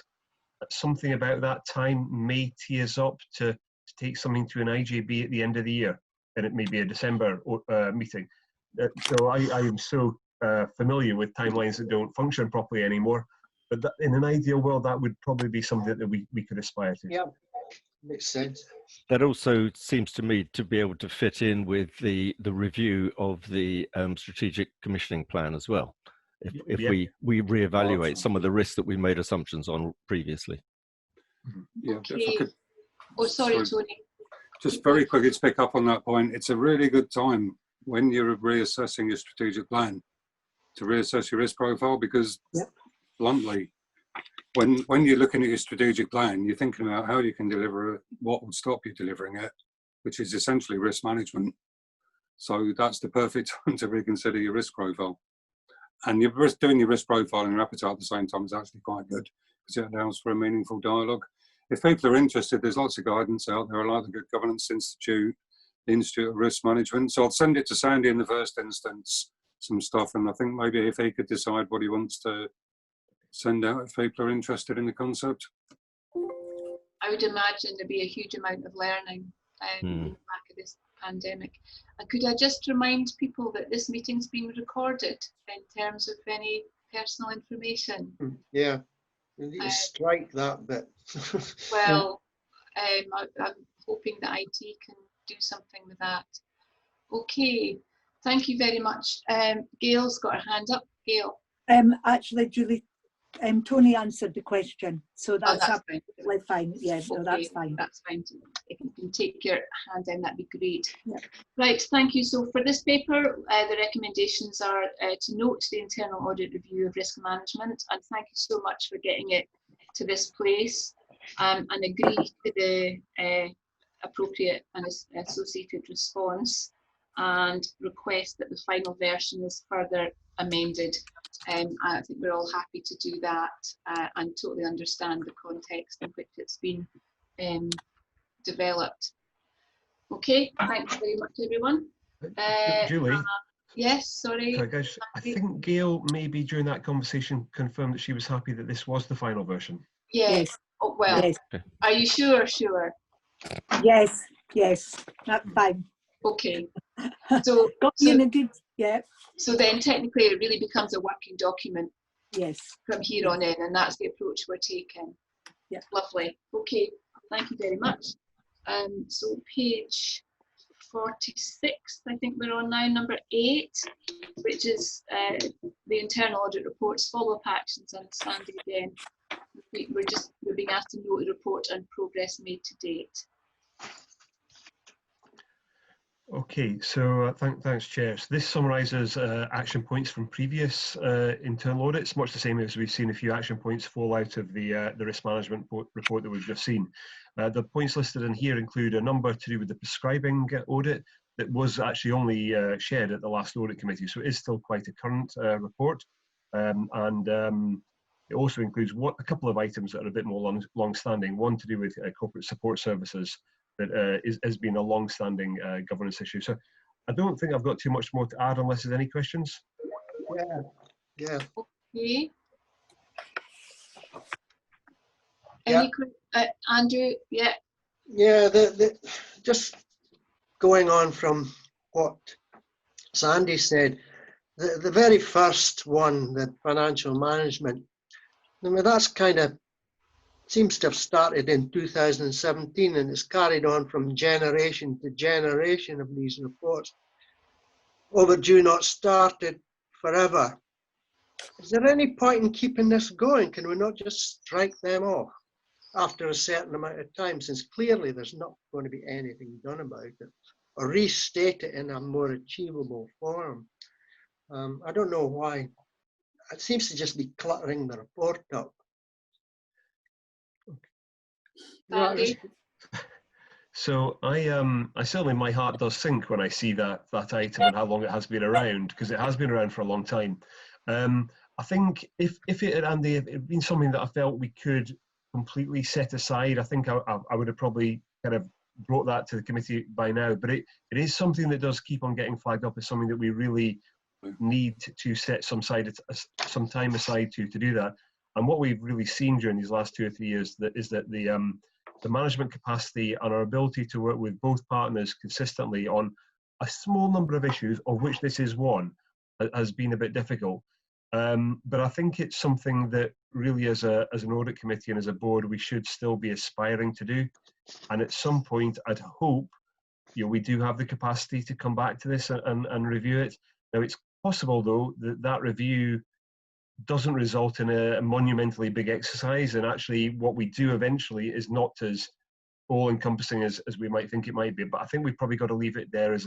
something about that time may tee us up to take something to an IJB at the end of the year, and it may be a December meeting. So I am so familiar with timelines that don't function properly anymore, but in an ideal world, that would probably be something that we could aspire to. Yeah, makes sense. That also seems to me to be able to fit in with the review of the strategic commissioning plan as well. if we reevaluate some of the risks that we made assumptions on previously. Yeah, Okay. if I could, Oh, sorry, Tony. just very quickly to pick up on that point, it's a really good time when you're reassessing your strategic plan to reassess your risk profile, because bluntly, when you're looking at your strategic plan, you're thinking about how you can deliver it, what will stop you delivering it, which is essentially risk management. So that's the perfect time to reconsider your risk profile. And doing your risk profile and your appetite at the same time is actually quite good, because it allows for a meaningful dialogue. If people are interested, there's lots of guidance out there, like the Good Governance Institute, the Institute of Risk Management. So I'll send it to Sandy in the first instance, some stuff, and I think maybe if he could decide what he wants to send out if people are interested in the concept. I would imagine there'd be a huge amount of learning in the back of this pandemic. And could I just remind people that this meeting's being recorded in terms of any personal information? Yeah, you need to strike that bit. Well, I'm hoping that IT can do something with that. Okay, thank you very much. Gail's got her hand up. Gail. Actually, Julie, Tony answered the question, so that's absolutely fine. Yeah, okay, no, that's fine. That's fine. If you can take your hand in, that'd be great. Yeah. Right, thank you. So for this paper, the recommendations are to note the internal audit review of risk management, and thank you so much for getting it to this place, and agree to the appropriate and associated response, and request that the final version is further amended. I think we're all happy to do that, and totally understand the context in which it's been developed. Okay, thanks very much, everyone. Julie? Yes, sorry. I think Gail maybe during that conversation confirmed that she was happy that this was the final version. Yes. Oh, well, yes. Are you sure? Sure. Yes, that's fine. Okay. So, so then technically it really becomes a working document. Yes. From here on in, and that's the approach we're taking. Yeah. Lovely. Okay. Thank you very much. So page 46, I think we're on now, number 8, which is the internal audit reports, follow-up actions, and Sandy again. We're being asked to note the report and progress made to date. Okay, so thanks, Chair. So this summarises action points from previous internal audits, much the same as we've seen a few action points fall out of the risk management report that we've just seen. The points listed in here include a number to do with the prescribing audit that was actually only shared at the last audit committee, so it is still quite a current report. It also includes a couple of items that are a bit more long-standing, one to do with corporate support services, that has been a long-standing governance issue. So I don't think I've got too much more to add unless there's any questions. Yeah. Okay. Any Andrew? Yeah. Yeah. Just going on from what Sandy said, the very first one, the financial management. I mean, that's kind of seems to have started in 2017, and it's carried on from generation to generation of these reports. Overdue, not started, forever. Is there any point in keeping this going? Can we not just strike them off after a certain amount of time, since clearly there's not going to be anything done about it, or restate it in a more achievable form? I don't know why. It seems to just be cluttering the report up. So I certainly, my heart does sink when I see that item and how long it has been around, because it has been around for a long time. I think if it had been something that I felt we could completely set aside, I think I would have probably kind of brought that to the committee by now. But it is something that does keep on getting flagged up as something that we really need to set some time aside to do that. And what we've really seen during these last 2 or 3 years is that the management capacity and our ability to work with both partners consistently on a small number of issues, of which this is one, has been a bit difficult. But I think it's something that really, as an audit committee and as a board, we should still be aspiring to do. And at some point, I'd hope we do have the capacity to come back to this and review it. Now, it's possible, though, that review doesn't result in a monumentally big exercise, and actually what we do eventually is not as all-encompassing as we might think it might be. But I think we've probably got to leave it there as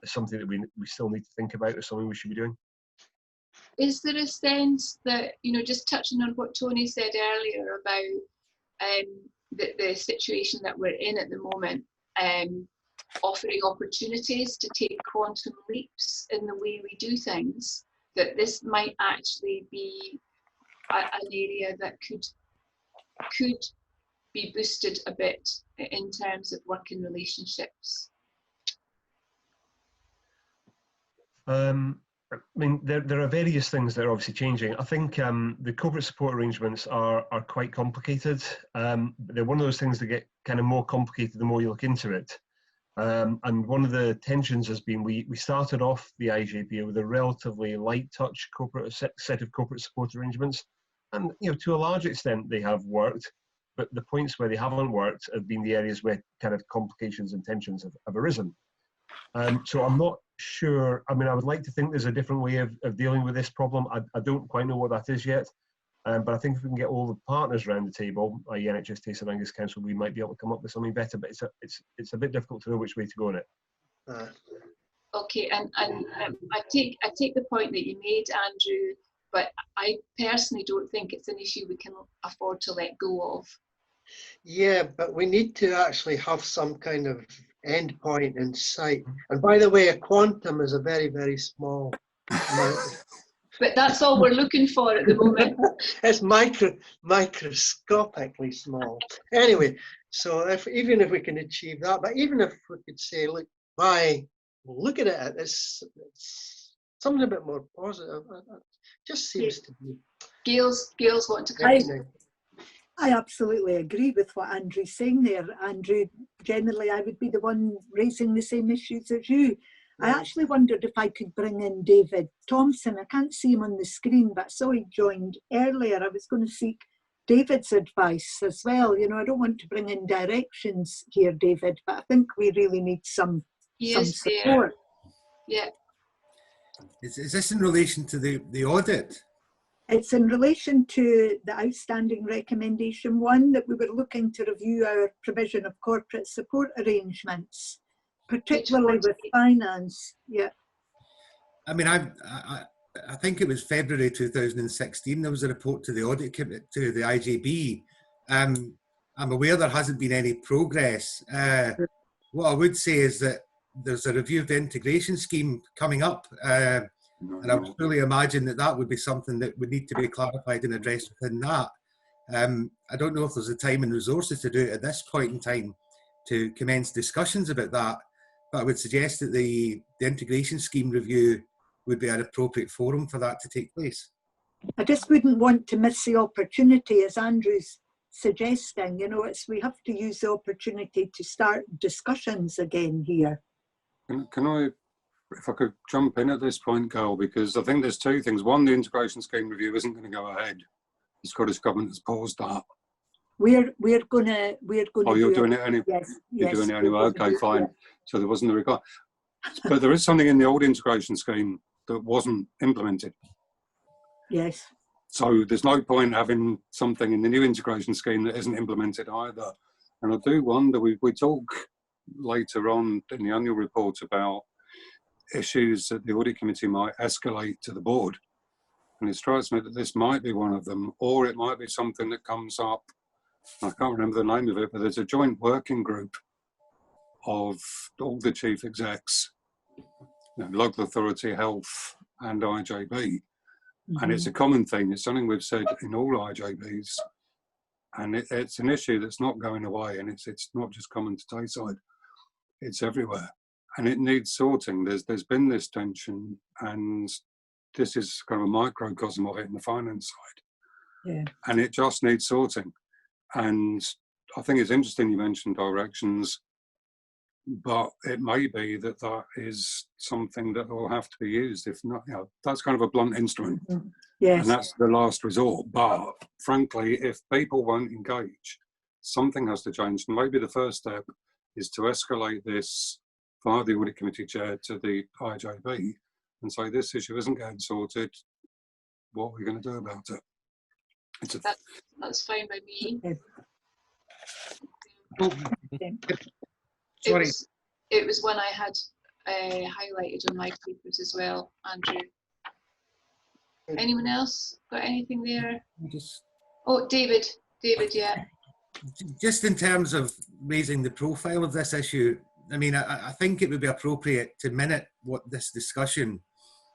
something that we still need to think about, or something we should be doing. Is there a sense that, you know, just touching on what Tony said earlier about the situation that we're in at the moment, offering opportunities to take quantum leaps in the way we do things, that this might actually be an area that could be boosted a bit in terms of working relationships? I mean, there are various things that are obviously changing. I think the corporate support arrangements are quite complicated. They're one of those things that get kind of more complicated the more you look into it. And one of the tensions has been we started off the IJB with a relatively light touch set of corporate support arrangements, and you know, to a large extent they have worked. But the points where they haven't worked have been the areas where kind of complications and tensions have arisen. So I'm not sure. I mean, I would like to think there's a different way of dealing with this problem. I don't quite know what that is yet. But I think if we can get all the partners around the table, i.e. NHS, TASE and Angus Council, we might be able to come up with something better. But it's a bit difficult to know which way to go on it. Okay, and I take the point that you made, Andrew, but I personally don't think it's an issue we can afford to let go of. Yeah, but we need to actually have some kind of end point in sight. And by the way, a quantum is a very, very small amount. But that's all we're looking for at the moment. It's microscopically small. Anyway, so even if we can achieve that, but even if we could say, look, looking at it, it's something a bit more positive. It just seems to be. Gail's wanting to come in. I absolutely agree with what Andrew's saying there. Andrew, generally I would be the one raising the same issues as you. I actually wondered if I could bring in David Thompson. I can't see him on the screen, but I saw he joined earlier. I was going to seek David's advice as well. You know, I don't want to bring in directions here, David, but I think we really need some support. Yeah. Is this in relation to the audit? It's in relation to the outstanding recommendation 1, that we were looking to review our provision of corporate support arrangements, particularly with finance. Yeah. I mean, I think it was February 2016. There was a report to the audit committee, to the IJB. I'm aware there hasn't been any progress. What I would say is that there's a review of the integration scheme coming up, and I would fully imagine that would be something that would need to be clarified and addressed within that. I don't know if there's the time and resources to do it at this point in time to commence discussions about that, but I would suggest that the integration scheme review would be an appropriate forum for that to take place. I just wouldn't want to miss the opportunity, as Andrew's suggesting. You know, we have to use the opportunity to start discussions again here. Can I, if I could jump in at this point, Gail, because I think there's two things. One, the integration scheme review isn't going to go ahead. The Scottish Government has paused that. We're going to. Oh, you're doing it anyway. Yes, you're doing it anyway. Okay, fine. So there wasn't a requirement, but there is something in the old integration scheme that wasn't implemented. Yes. So there's no point having something in the new integration scheme that isn't implemented either. And I do wonder. We talk later on in the annual report about issues that the audit committee might escalate to the board, and it strikes me that this might be one of them, or it might be something that comes up. I can't remember the name of it, but there's a joint working group of all the chief execs, local authority, health and IJB, and it's a common thing. It's something we've said in all IJBs, and it's an issue that's not going away, and it's not just common to Tayside, it's everywhere. And it needs sorting. There's been this tension, and this is kind of a microcosm of it in the finance side. Yeah. And it just needs sorting. And I think it's interesting you mentioned directions, but it may be that is something that will have to be used. If not, that's kind of a blunt instrument. Yes. And that's the last resort. But frankly, if people won't engage, something has to change. And maybe the first step is to escalate this via the audit committee chair to the IJB and say this issue isn't getting sorted. what we're going to do about it. It's a That's fine by me. Sorry. It was one I had highlighted on my papers as well, Andrew. Anyone else got anything there? Oh, David, yeah. Just in terms of raising the profile of this issue, I mean, I think it would be appropriate to minute what this discussion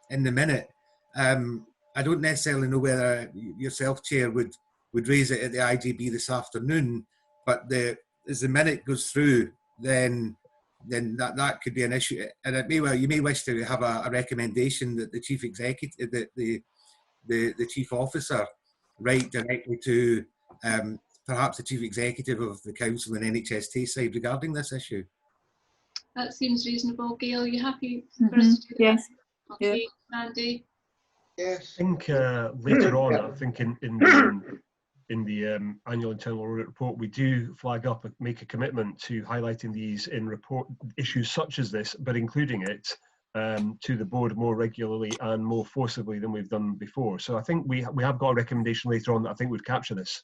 in the minute. I don't necessarily know whether yourself, Chair, would raise it at the IJB this afternoon, but as the minute goes through, then that could be an issue. And it may well, you may wish to have a recommendation that the chief executive, the chief officer, write directly to perhaps the chief executive of the council and NHS Tayside regarding this issue. That seems reasonable. Gail, are you happy for us to do yes. that? Okay, Andy. Yes. I think later on, I think in the annual internal audit report, we do flag up and make a commitment to highlighting these in report issues such as this, but including it to the board more regularly and more forcibly than we've done before. So I think we have got a recommendation later on that I think would capture this,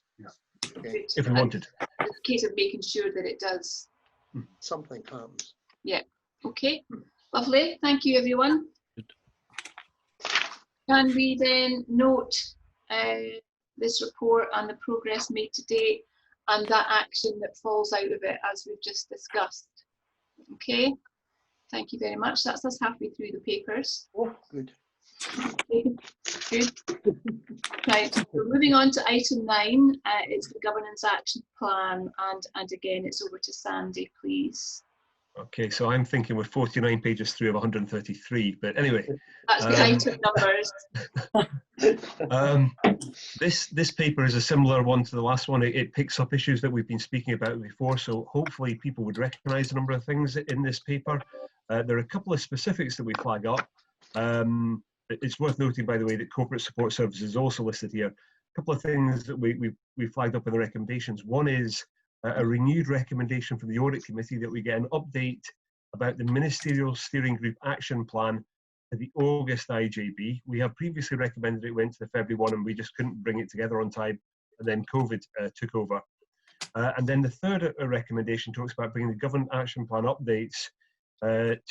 Okay. if we wanted. It's a case of making sure that it does. Something comes. Yeah. Okay. Lovely. Thank you, everyone. Can we then note this report and the progress made to date and that action that falls out of it as we've just discussed? Okay. Thank you very much. That's us halfway through the papers. Oh, good. Okay. Good. Right. We're moving on to item 9. It's the governance action plan, and again, it's over to Sandy, please. Okay, so I'm thinking we're 49 pages through of 133, but anyway. That's the item numbers. This paper is a similar one to the last one. It picks up issues that we've been speaking about before, so hopefully people would recognise a number of things in this paper. There are a couple of specifics that we flag up. It's worth noting, by the way, that corporate support services is also listed here. A couple of things that we flagged up in the recommendations. One is a renewed recommendation from the Audit Committee that we get an update about the Ministerial Steering Group Action Plan for the August IJB. We have previously recommended it went to the February one and we just couldn't bring it together on time, and then COVID took over. And then the third recommendation talks about bringing the Government Action Plan updates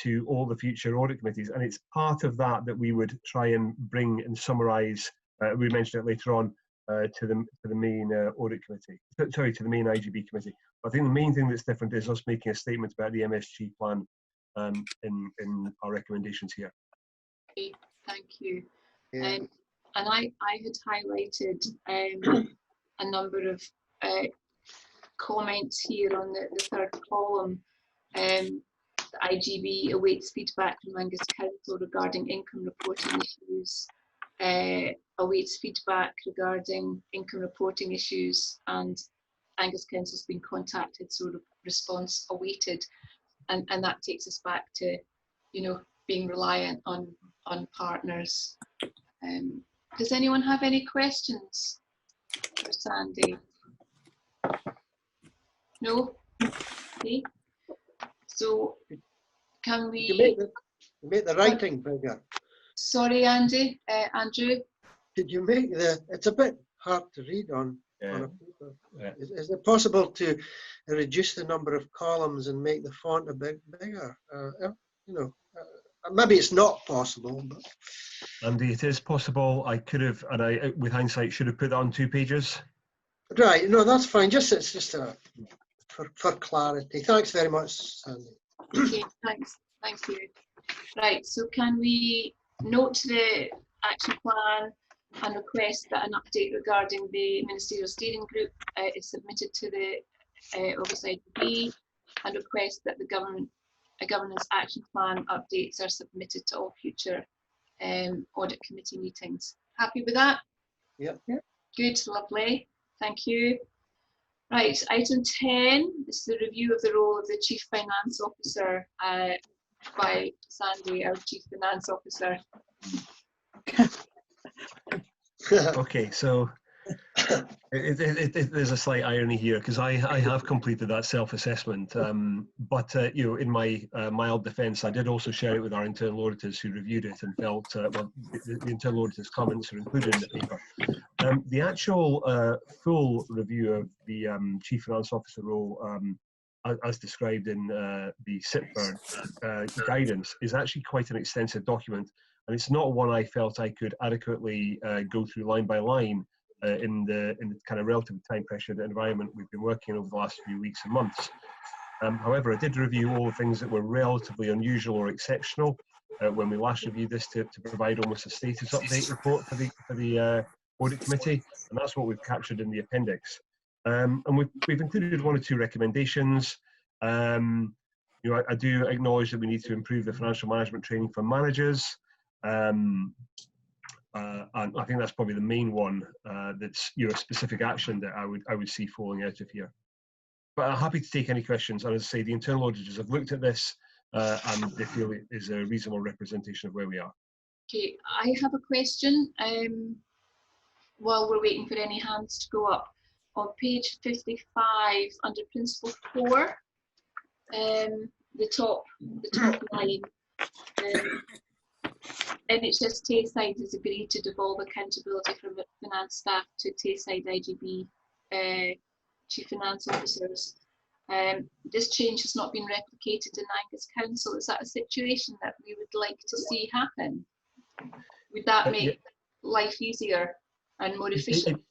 to all the future audit committees, and it's part of that we would try and bring and summarise, we mentioned it later on, to the main audit committee, sorry, to the main IJB committee. But I think the main thing that's different is us making a statement about the MSG plan in our recommendations here. Okay, thank you. Yeah. And I had highlighted a number of comments here on the third column. The IJB awaits feedback from Angus Council regarding income reporting issues. Awaits feedback regarding income reporting issues, and Angus Council's been contacted, so response awaited, and that takes us back to, you know, being reliant on partners. Does anyone have any questions for Sandy? No? Okay. So can we You make the writing bigger. Sorry, Andy, Andrew. Did you make it's a bit hard to read on a paper. Yeah. Is it possible to reduce the number of columns and make the font a bit bigger? You know, maybe it's not possible, but. Andy, it is possible. I could have, and I, with hindsight, should have put that on 2 pages. Right, no, that's fine. It's just for clarity. Thanks very much, Sandy. Okay, thanks. Thank you. Right, so can we note the action plan and request that an update regarding the Ministerial Steering Group is submitted to the August IJB, and request that the governance action plan updates are submitted to all future audit committee meetings. Happy with that? Yep. Good, lovely. Thank you. Right, item 10 is the review of the role of the Chief Finance Officer by Sandy, our Chief Finance Officer. Okay, so There's a slight irony here because I have completed that self-assessment, but you know, in my mild defence, I did also share it with our internal auditors who reviewed it and felt well, the internal auditors' comments are included in the paper. The actual full review of the Chief Finance Officer role, as described in the SIPBER guidance, is actually quite an extensive document, and it's not one I felt I could adequately go through line by line. In the kind of relative time pressured environment we've been working in over the last few weeks and months. However, I did review all the things that were relatively unusual or exceptional when we last reviewed this to provide almost a status update report for the audit committee, and that's what we've captured in the appendix. And we've included one or two recommendations. You know, I do acknowledge that we need to improve the financial management training for managers. And I think that's probably the main one that's, you know, a specific action that I would see falling out of here. But I'm happy to take any questions. And as I say, the internal auditors have looked at this and they feel it is a reasonable representation of where we are. Okay, I have a question while we're waiting for any hands to go up. On page 55, under Principle 4, the top line. NHS Tayside has agreed to devolve accountability from finance staff to Tayside IJB Chief Finance Officers. This change has not been replicated in Angus Council. Is that a situation that we would like to see happen? Would that make life easier and more efficient?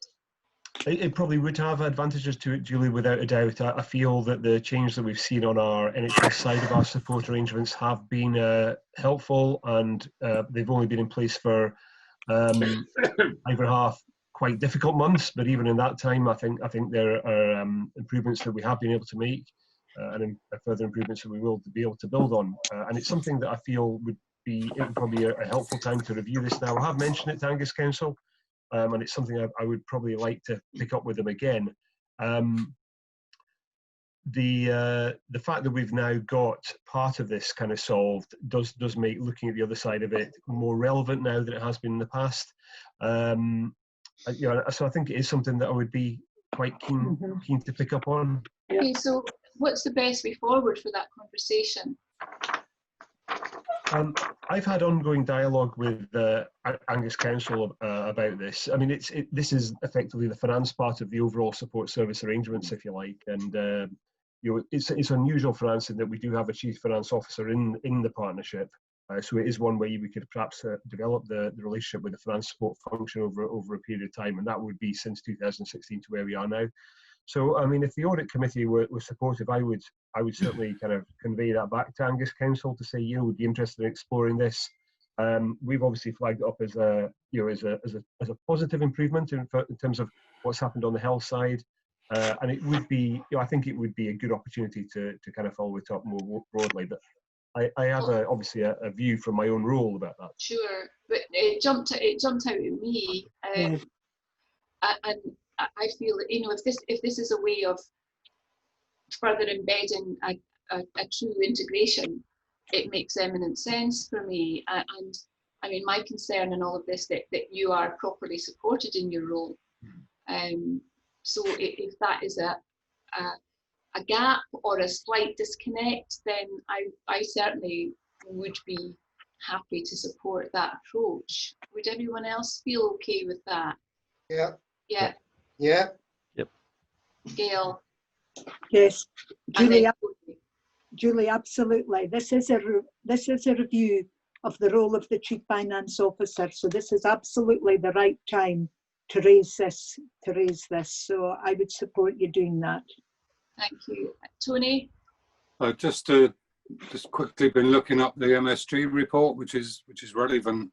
It probably would have advantages to it, Julie, without a doubt. I feel that the change that we've seen on our NHS side of our support arrangements have been helpful, and they've only been in place for over half quite difficult months. But even in that time, I think there are improvements that we have been able to make, and further improvements that we will be able to build on. And it's something that I feel would be probably a helpful time to review this now. I have mentioned it to Angus Council. And it's something I would probably like to pick up with them again. The fact that we've now got part of this kind of solved does make looking at the other side of it more relevant now than it has been in the past. You know, so I think it is something that I would be quite keen to pick up on. Okay, so what's the best way forward for that conversation? I've had ongoing dialogue with Angus Council about this. I mean, this is effectively the finance part of the overall support service arrangements, if you like, and you know, it's unusual for us in that we do have a chief finance officer in the partnership. So it is one way we could perhaps develop the relationship with the finance support function over a period of time, and that would be since 2016 to where we are now. So, I mean, if the audit committee were supportive, I would certainly kind of convey that back to Angus Council to say, you know, we'd be interested in exploring this. We've obviously flagged it up as a, you know, as a positive improvement in terms of what's happened on the health side, and it would be, you know, I think it would be a good opportunity to kind of follow it up more broadly. But I have obviously a view from my own role about that. Sure, but it jumped out at me, and I feel that, you know, if this is a way of further embedding a true integration, it makes eminent sense for me. And I mean, my concern in all of this that you are properly supported in your role. So if that is a gap or a slight disconnect, then I certainly would be happy to support that approach. Would everyone else feel okay with that? Yeah. Yeah. Yeah. Yep. Gail. Yes, Julie, absolutely. This is a review of the role of the Chief Finance Officer, so this is absolutely the right time to raise this. So I would support you doing that. Thank you, Tony. Just quickly been looking up the MSG report, which is relevant,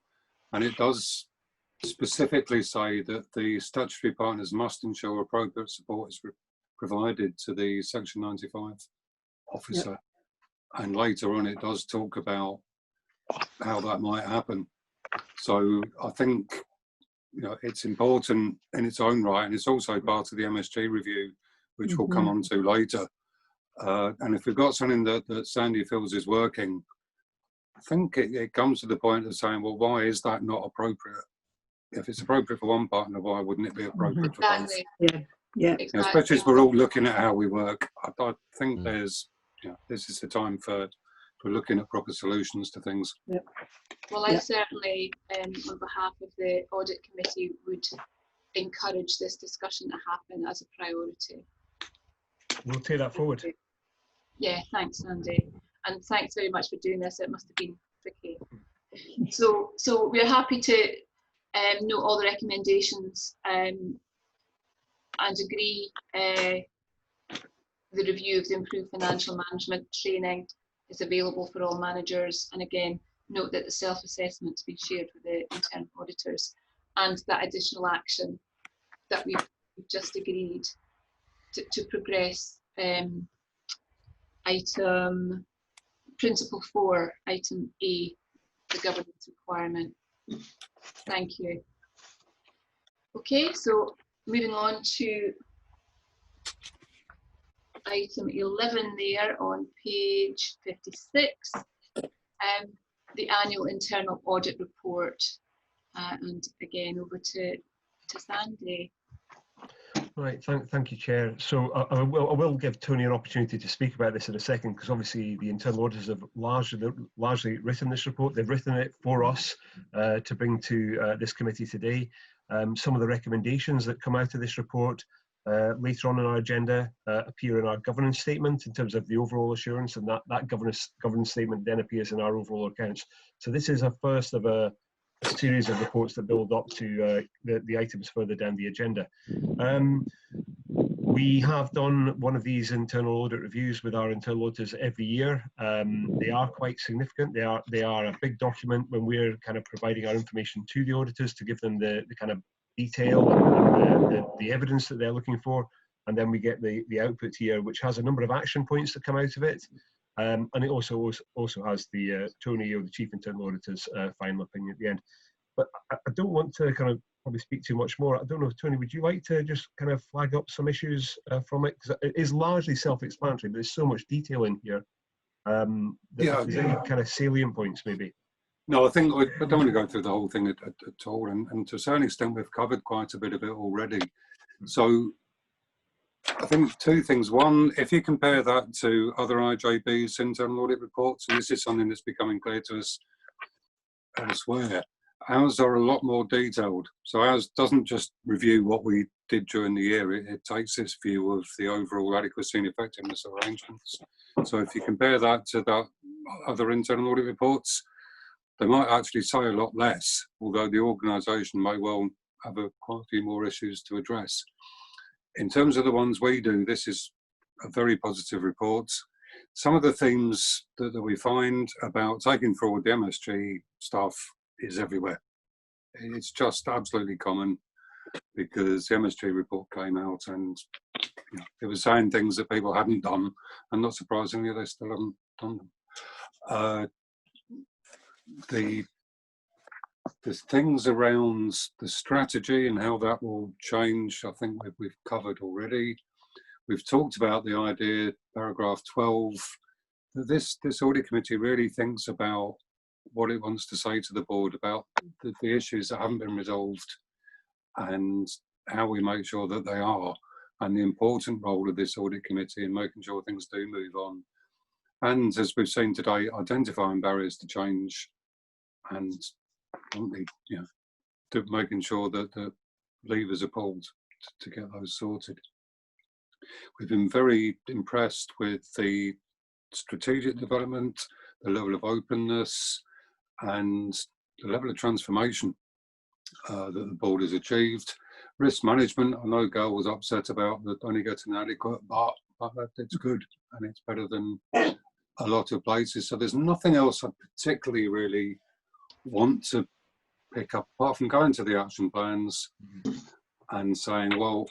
and it does specifically say that the statutory partners must ensure appropriate support is provided to the Section 95 officer. Yep. And later on it does talk about how that might happen. So I think, you know, it's important in its own right, and it's also part of the MSG review, which we'll come on to later. And if we've got something that Sandy feels is working, I think it comes to the point of saying, well, why is that not appropriate? if it's appropriate for one partner, why wouldn't it be appropriate for both? Exactly. Yeah, yeah. You know, especially as we're all looking at how we work. I think there's, this is the time for looking at proper solutions to things. Yep. Well, I certainly, on behalf of the audit committee, would encourage this discussion to happen as a priority. We'll take that forward. Yeah, thanks, Andy, and thanks very much for doing this. It must have been tricky. So we're happy to note all the recommendations and agree the review of the improved financial management training is available for all managers, and again note that the self-assessment has been shared with the internal auditors, and that additional action that we've just agreed to progress item principle 4, item A, the governance requirement. Thank you. Okay, so moving on to item 11 there on page 56, the annual internal audit report. And again, over to Sandy. Right, thank you, Chair. So I will give Tony an opportunity to speak about this in a second, because obviously the internal auditors have largely written this report. They've written it for us to bring to this committee today. Some of the recommendations that come out of this report later on in our agenda appear in our governance statement in terms of the overall assurance, and that governance statement then appears in our overall accounts. So this is a first of a series of reports that build up to the items further down the agenda. We have done one of these internal audit reviews with our internal auditors every year. They are quite significant. They are a big document when we're kind of providing our information to the auditors to give them the kind of detail and the evidence that they're looking for. And then we get the output here, which has a number of action points that come out of it. And it also has the Tony, or the Chief Internal Auditor's final opinion at the end. But I don't want to kind of probably speak too much more. I don't know, Tony, would you like to just kind of flag up some issues from it? Because it is largely self-explanatory, but there's so much detail in here. There's any kind of salient points, maybe? No, I think I don't want to go through the whole thing at all. And to a certain extent, we've covered quite a bit of it already. So I think two things. One, if you compare that to other IJB's internal audit reports, and this is something that's becoming clear to us elsewhere, ours are a lot more detailed. So ours doesn't just review what we did during the year, it takes this view of the overall adequacy and effectiveness of arrangements. So if you compare that to the other internal audit reports, they might actually say a lot less, although the organisation may well have quite a few more issues to address. In terms of the ones we do, this is a very positive report. Some of the themes that we find about taking forward the MSG stuff is everywhere. It's just absolutely common, because the MSG report came out and it was saying things that people hadn't done, and not surprisingly, they still haven't done them. The things around the strategy and how that will change, I think we've covered already. We've talked about the idea, paragraph 12, that this audit committee really thinks about what it wants to say to the board about the issues that haven't been resolved and how we make sure that they are, and the important role of this audit committee in making sure things do move on. And as we've seen today, identifying barriers to change and making sure that the levers are pulled to get those sorted. We've been very impressed with the strategic development, the level of openness, and the level of transformation that the board has achieved. Risk management, I know Gail was upset about that only getting adequate, but it's good, and it's better than a lot of places. So there's nothing else I particularly really want to pick up, apart from going to the action plans and saying, well,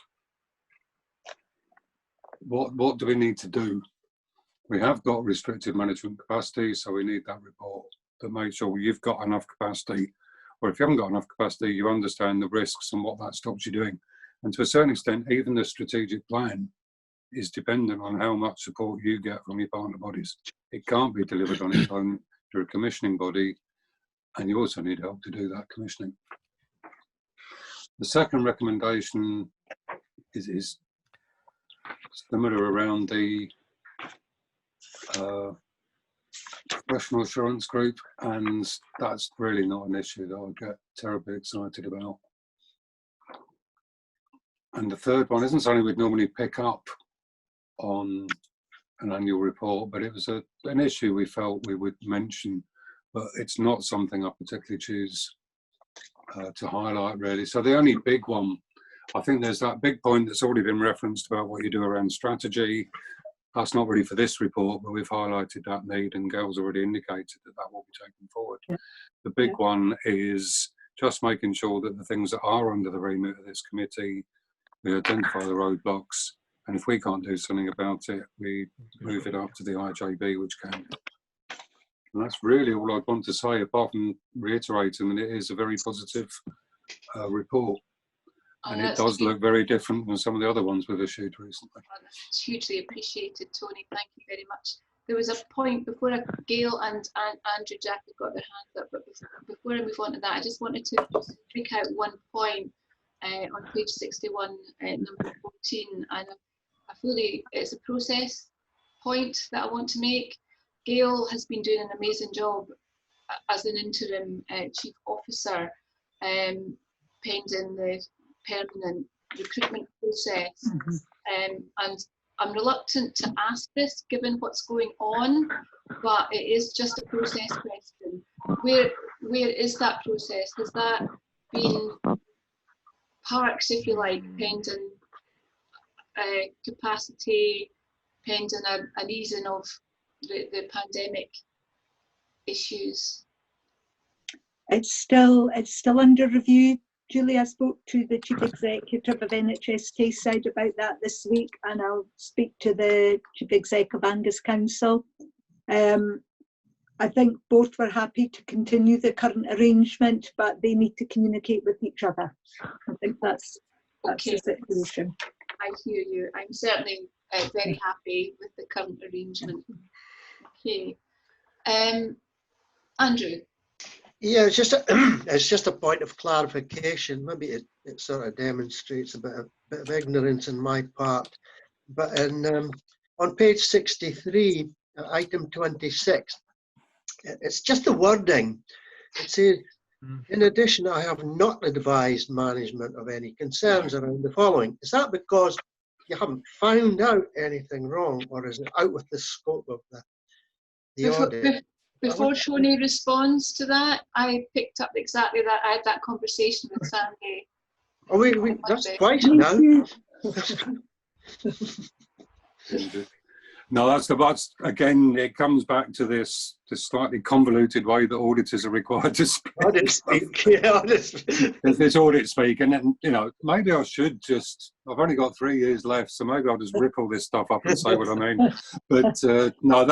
what do we need to do? We have got restricted management capacity, so we need that report that makes sure you've got enough capacity, or if you haven't got enough capacity, you understand the risks and what that stops you doing. And to a certain extent, even the strategic plan is dependent on how much support you get from your partner bodies. It can't be delivered on its own. You're a commissioning body, and you also need help to do that commissioning. The second recommendation is similar around the professional assurance group, and that's really not an issue that I get terribly excited about. And the third one isn't something we'd normally pick up on an annual report, but it was an issue we felt we would mention, but it's not something I particularly choose to highlight really. So the only big one, I think there's that big point that's already been referenced about what you do around strategy. That's not really for this report, but we've highlighted that need, and Gail's already indicated that that will be taken forward. Yeah. The big one is just making sure that the things that are under the remit of this committee, we identify the roadblocks, and if we can't do something about it, we move it up to the IJB, which can. And that's really all I'd want to say, apart from reiterating that it is a very positive report. And it does look very different than some of the other ones we've issued recently. It's hugely appreciated, Tony. Thank you very much. There was a point before Gail and Andrew Jack had got their hands up, but before I move on to that, I just wanted to pick out one point on page 61, number 14, and it's a process point that I want to make. Gail has been doing an amazing job as an interim chief officer, pending the permanent recruitment process. And I'm reluctant to ask this given what's going on, but it is just a process question. Where is that process? Has that been parks, if you like, pending capacity, pending an easing of the pandemic issues? It's still under review. Julie, I spoke to the Chief Executive of NHS Tayside about that this week, and I'll speak to the Chief Exec of Angus Council. I think both were happy to continue the current arrangement, but they need to communicate with each other. I think that's okay. The situation. I hear you. I'm certainly very happy with the current arrangement. Okay. Andrew. Yeah, it's just a point of clarification. Maybe it sort of demonstrates a bit of ignorance on my part. But on page 63, item 26, it's just the wording. It says, in addition, I have not advised management of any concerns around the following. Is that because you haven't found out anything wrong, or is it out with the scope of the audit? Before Shoni responds to that, I picked up exactly that. I had that conversation with Sandy. Oh, that's twice now. No, that's again, it comes back to this slightly convoluted way that auditors are required to speak. Audit speak, yeah, honestly. It's audit speak, and then, you know, maybe I should I've only got 3 years left, so maybe I'll just rip all this stuff up and say what I mean. But no,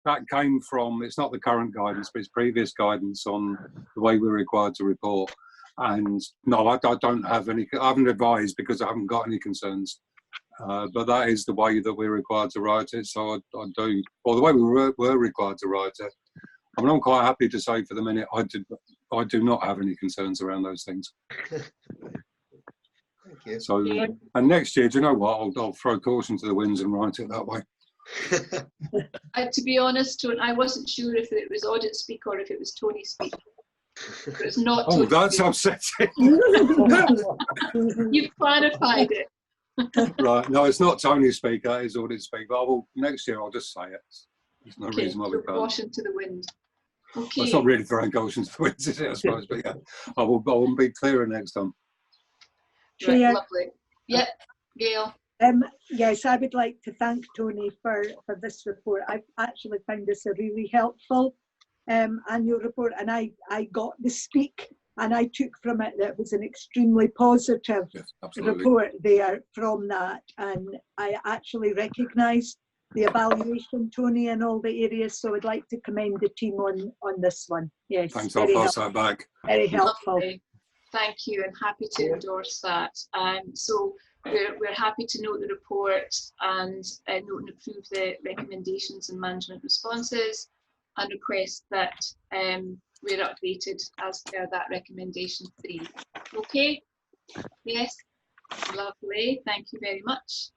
that came from, it's not the current guidance, but it's previous guidance on the way we're required to report. And no, I don't have any, I haven't advised because I haven't got any concerns. But that is the way that we're required to write it. So I do, or the way we were required to write it. I mean, I'm quite happy to say for the minute, I do not have any concerns around those things. Thank you. So, and next year, do you know what? I'll throw caution to the winds and write it that way. To be honest, I wasn't sure if it was audit speak or if it was Tony speak. It's not. Oh, that's upsetting. You've clarified it. Right. No, it's not Tony speak. That is audit speak. But next year I'll just say it. There's no reason why we can't. Caution to the wind. Okay. Well, it's not really throwing caution to the wind, is it? I suppose. But yeah, I will be clearer next time. Right, lovely. Yep, Gail. Yes, I would like to thank Tony for this report. I've actually found this a really helpful annual report, and I got the speak, and I took from it that it was an extremely positive report there from that, and I actually recognised the evaluation, Tony, in all the areas, so I'd like to commend the team on this one. Yes, thanks, I'll pass that back. Very helpful. Lovely. Thank you, and happy to endorse that. So we're happy to note the report and note and approve the recommendations and management responses, and request that we're updated as per that recommendation 3. Okay, Yes, lovely. Thank you very much.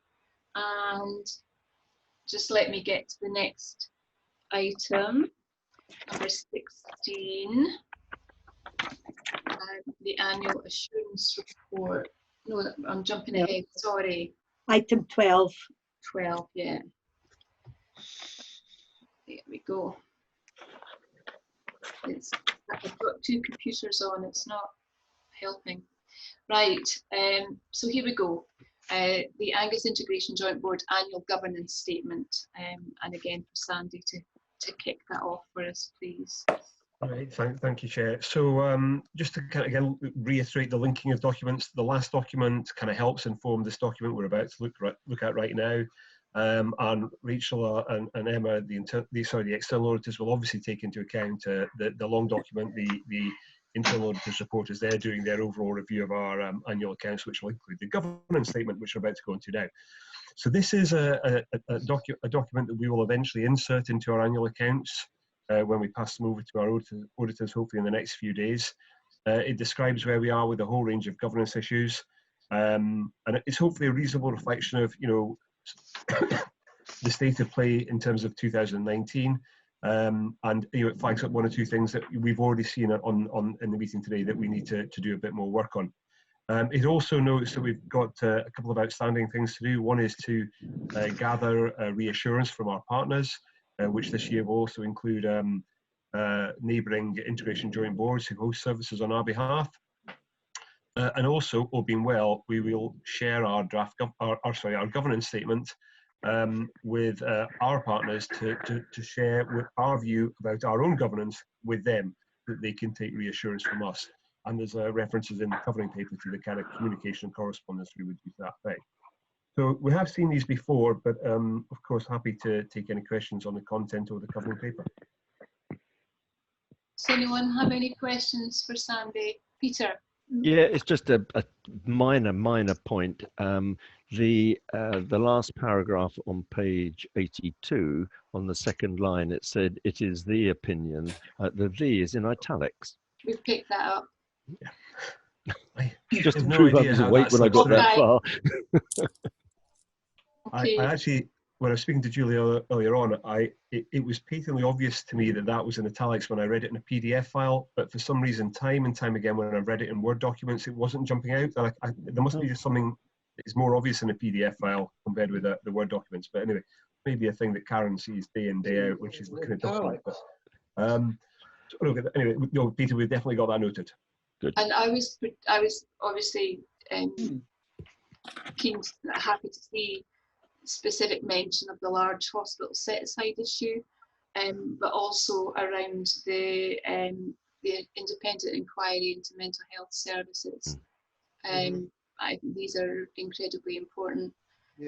And just let me get to the next item, number 16, the annual assurance report. No, I'm jumping ahead, sorry. Item 12. 12, yeah. There we go. I've got two computers on, it's not helping. Right, so here we go. The Angus Integration Joint Board Annual Governance Statement. And again, for Sandy to kick that off for us, please. All right, thank you, Chair. So just to kind of again reiterate the linking of documents, the last document kind of helps inform this document we're about to look at right now. And Rachel and Emma, the external auditors, will obviously take into account the long document, the internal auditors report as they're doing their overall review of our annual accounts, which will include the governance statement, which we're about to go into now. So this is a document that we will eventually insert into our annual accounts when we pass them over to our auditors, hopefully in the next few days. It describes where we are with a whole range of governance issues, and it's hopefully a reasonable reflection of, you know, the state of play in terms of 2019, and you know, it flags up one or two things that we've already seen in the meeting today that we need to do a bit more work on. It also notes that we've got a couple of outstanding things to do. One is to gather reassurance from our partners, which this year will also include neighbouring integration joint boards who host services on our behalf. And also, all being well, we will share our our governance statement with our partners to share with our view about our own governance with them, that they can take reassurance from us. And there's references in the covering paper to the kind of communication and correspondence we would do to that effect. So we have seen these before, but of course, happy to take any questions on the content or the covering paper. Does anyone have any questions for Sandy? Peter? Yeah, it's just a minor point. The last paragraph on page 82, on the second line, it said, "It is the opinion." The "the" is in italics. We've picked that up. Yeah. Just to prove I was awake when I got that far. I actually, when I was speaking to Julie earlier on, it was patently obvious to me that was in italics when I read it in a PDF file, but for some reason, time and time again, when I read it in Word documents, it wasn't jumping out. There must be something that is more obvious in a PDF file compared with the Word documents. But anyway, maybe a thing that Karen sees day in, day out, which is looking at documents. But, anyway, no, Peter, we've definitely got that noted. Good. And I was obviously happy to see specific mention of the large hospital set-aside issue, but also around the independent inquiry into mental health services. I think these are incredibly important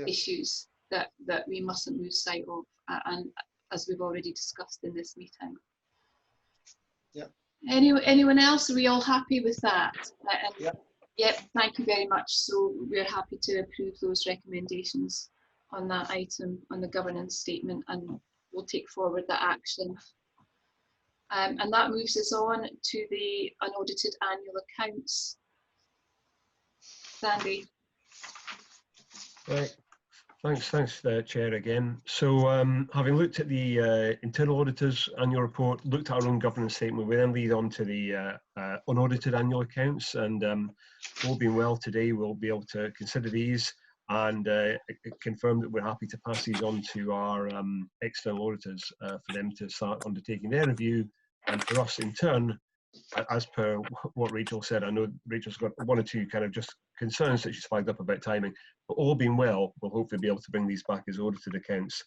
issues that we mustn't lose sight of, and as we've already discussed in this meeting. Yeah. Anyone else? Are we all happy with that? Yep, thank you very much. So we're happy to approve those recommendations on that item, on the governance statement, and we'll take forward that action. And that moves us on to the unaudited annual accounts. Sandy. Right. Thanks, Chair, again. So having looked at the internal auditors annual report, looked at our own governance statement, we then lead on to the unaudited annual accounts, and all being well today, we'll be able to consider these and confirm that we're happy to pass these on to our external auditors for them to start undertaking their review, and for us in turn, as per what Rachel said, I know Rachel's got one or two kind of just concerns that she's flagged up about timing, but all being well, we'll hopefully be able to bring these back as audited accounts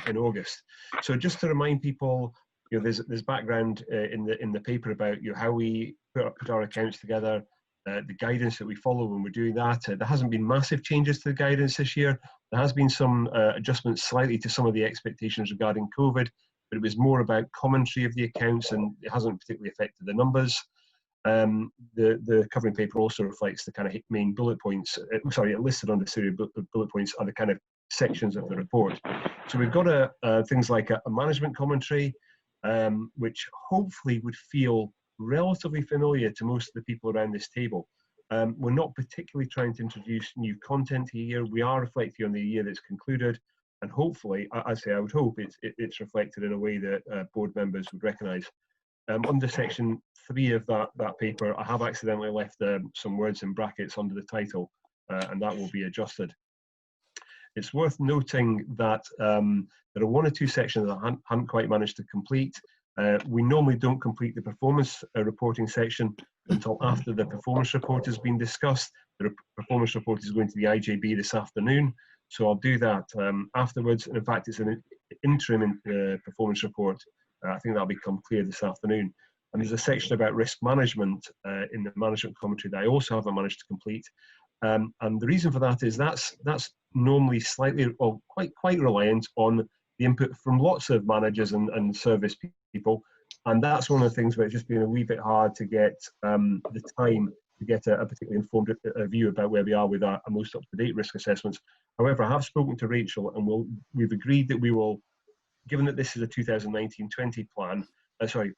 in August. So just to remind people, you know, there's background in the paper about how we put our accounts together, the guidance that we follow when we're doing that. There hasn't been massive changes to the guidance this year. There has been some adjustments slightly to some of the expectations regarding COVID, but it was more about commentary of the accounts, and it hasn't particularly affected the numbers. The covering paper also reflects the kind of main bullet points. Listed on the series of bullet points are the kind of sections of the report. So we've got things like a management commentary, which hopefully would feel relatively familiar to most of the people around this table. We're not particularly trying to introduce new content here. We are reflecting on the year that's concluded, and hopefully, I would hope it's reflected in a way that board members would recognise. Under section 3 of that paper, I have accidentally left some words in brackets under the title, and that will be adjusted. It's worth noting that there are 1 or 2 sections that I haven't quite managed to complete. We normally don't complete the performance reporting section until after the performance report has been discussed. The performance report is going to the IJB this afternoon, so I'll do that afterwards. And in fact, it's an interim performance report. I think that'll become clear this afternoon. And there's a section about risk management in the management commentary that I also haven't managed to complete. And the reason for that is that's normally slightly, or quite reliant on the input from lots of managers and service people. And that's one of the things where it's just been a wee bit hard to get the time to get a particularly informed view about where we are with our most up-to-date risk assessments. However, I have spoken to Rachel, and we've agreed that we will, given that this is a 2019-20 plan,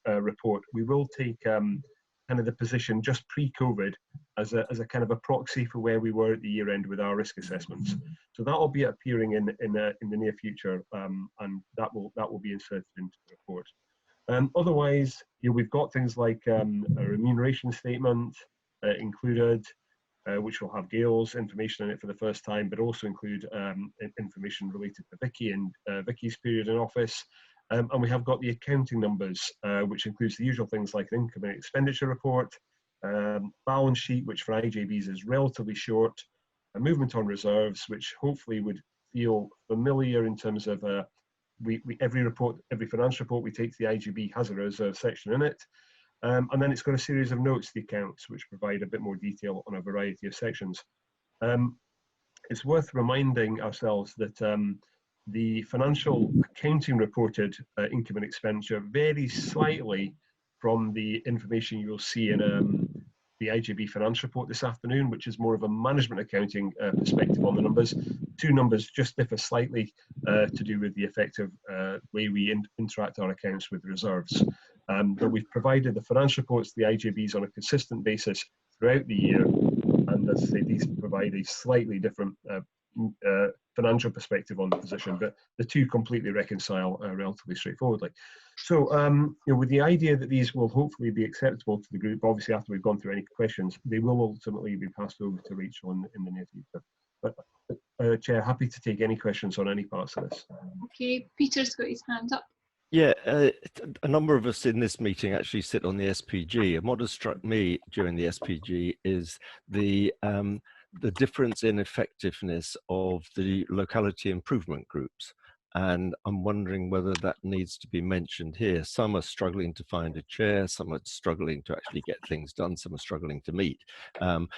report, we will take kind of the position just pre-COVID as a kind of a proxy for where we were at the year end with our risk assessments. So that will be appearing in the near future, and that will be inserted into the report. Otherwise, we've got things like a remuneration statement included, which will have Gail's information in it for the first time, but also include information related to Vicky and Vicky's period in office. And we have got the accounting numbers, which includes the usual things like an income and expenditure report, balance sheet, which for IJBs is relatively short, a movement on reserves, which hopefully would feel familiar in terms of every financial report we take to the IJB has a reserve section in it. And then it's got a series of notes to the accounts, which provide a bit more detail on a variety of sections. It's worth reminding ourselves that the financial accounting reported income and expenditure varies slightly from the information you'll see in the IJB finance report this afternoon, which is more of a management accounting perspective on the numbers. 2 numbers just differ slightly to do with the effective way we interact our accounts with reserves. But we've provided the financial reports to the IJBs on a consistent basis throughout the year, and as I say, these provide a slightly different financial perspective on the position, but the 2 completely reconcile relatively straightforwardly. So with the idea that these will hopefully be acceptable to the group, obviously after we've gone through any questions, they will ultimately be passed over to Rachel in the near future. But Chair, happy to take any questions on any parts of this. Okay, Peter's got his hand up. Yeah, a number of us in this meeting actually sit on the SPG, and what has struck me during the SPG is the difference in effectiveness of the locality improvement groups. And I'm wondering whether that needs to be mentioned here. Some are struggling to find a chair, some are struggling to actually get things done, some are struggling to meet,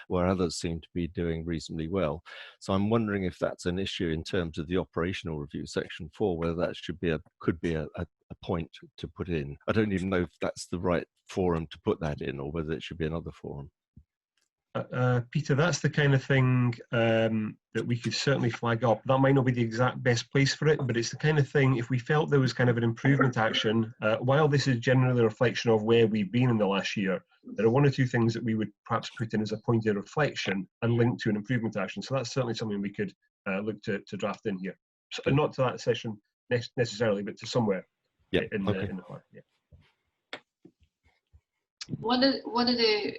where others seem to be doing reasonably well. So I'm wondering if that's an issue in terms of the operational review, section 4, whether that could be a point to put in. I don't even know if that's the right forum to put that in, or whether it should be another forum. Peter, that's the kind of thing that we could certainly flag up. That might not be the exact best place for it, but it's the kind of thing, if we felt there was kind of an improvement action, while this is generally a reflection of where we've been in the last year, there are 1 or 2 things that we would perhaps put in as a point of reflection and link to an improvement action. So that's certainly something we could look to draft in here. So, not to that session necessarily, but to somewhere in the plan. Yeah. One of the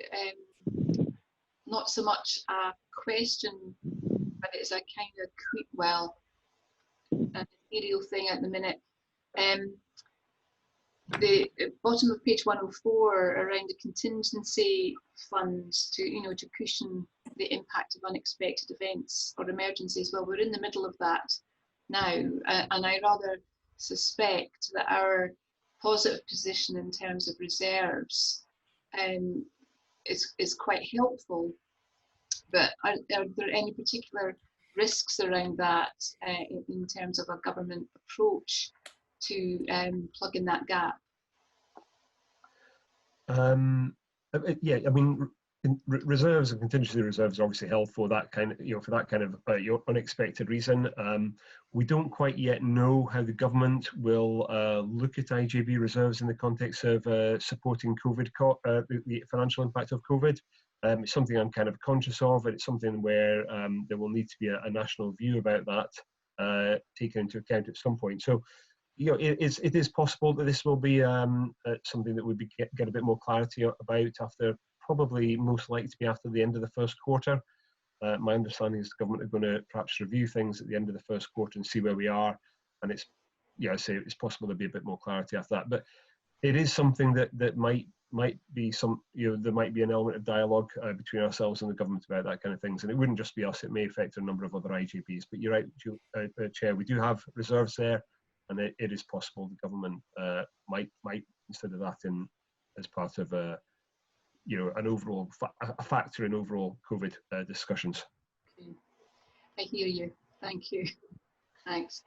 not so much a question, but it's a kind of quick, well, an ethereal thing at the minute. The bottom of page 104 around the contingency funds to cushion the impact of unexpected events or emergencies. Well, we're in the middle of that now, and I rather suspect that our positive position in terms of reserves is quite helpful, but are there any particular risks around that in terms of a government approach to plug in that gap? Yeah, I mean, reserves and contingency reserves are obviously held for that kind of, for that kind of unexpected reason. We don't quite yet know how the government will look at IJB reserves in the context of supporting COVID, the financial impact of COVID. It's something I'm kind of conscious of, and it's something where there will need to be a national view about that taken into account at some point. So, you know, it is possible that this will be something that we get a bit more clarity about after, probably most likely to be after the end of the first quarter. My understanding is the government are going to perhaps review things at the end of the first quarter and see where we are. And it's, yeah, I say it's possible there'll be a bit more clarity after that. But it is something that might be some, you know, there might be an element of dialogue between ourselves and the government about that kind of things. And it wouldn't just be us; it may affect a number of other IJBs. But you're right, Chair. We do have reserves there, and it is possible the government might consider that in as part of a, you know, an overall a factor in overall COVID discussions. Okay. I hear you. Thank you. Thanks.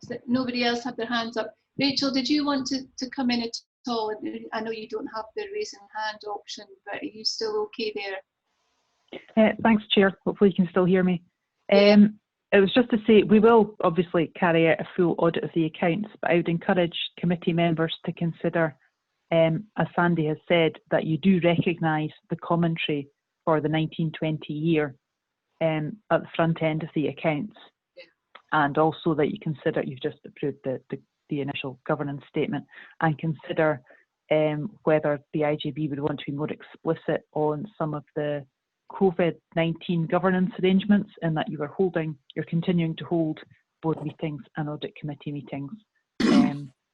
So nobody else had their hands up. Rachel, did you want to come in at all? I know you don't have the raising hand option, but are you still okay there? Thanks, Chair. Hopefully you can still hear me. It was just to say we will obviously carry out a full audit of the accounts, but I would encourage committee members to consider, as Sandy has said, that you do recognise the commentary for the 1920 year at the front end of the accounts, and also that you consider, you've just approved the initial governance statement, and consider whether the IJB would want to be more explicit on some of the COVID-19 governance arrangements, and that you're continuing to hold board meetings and audit committee meetings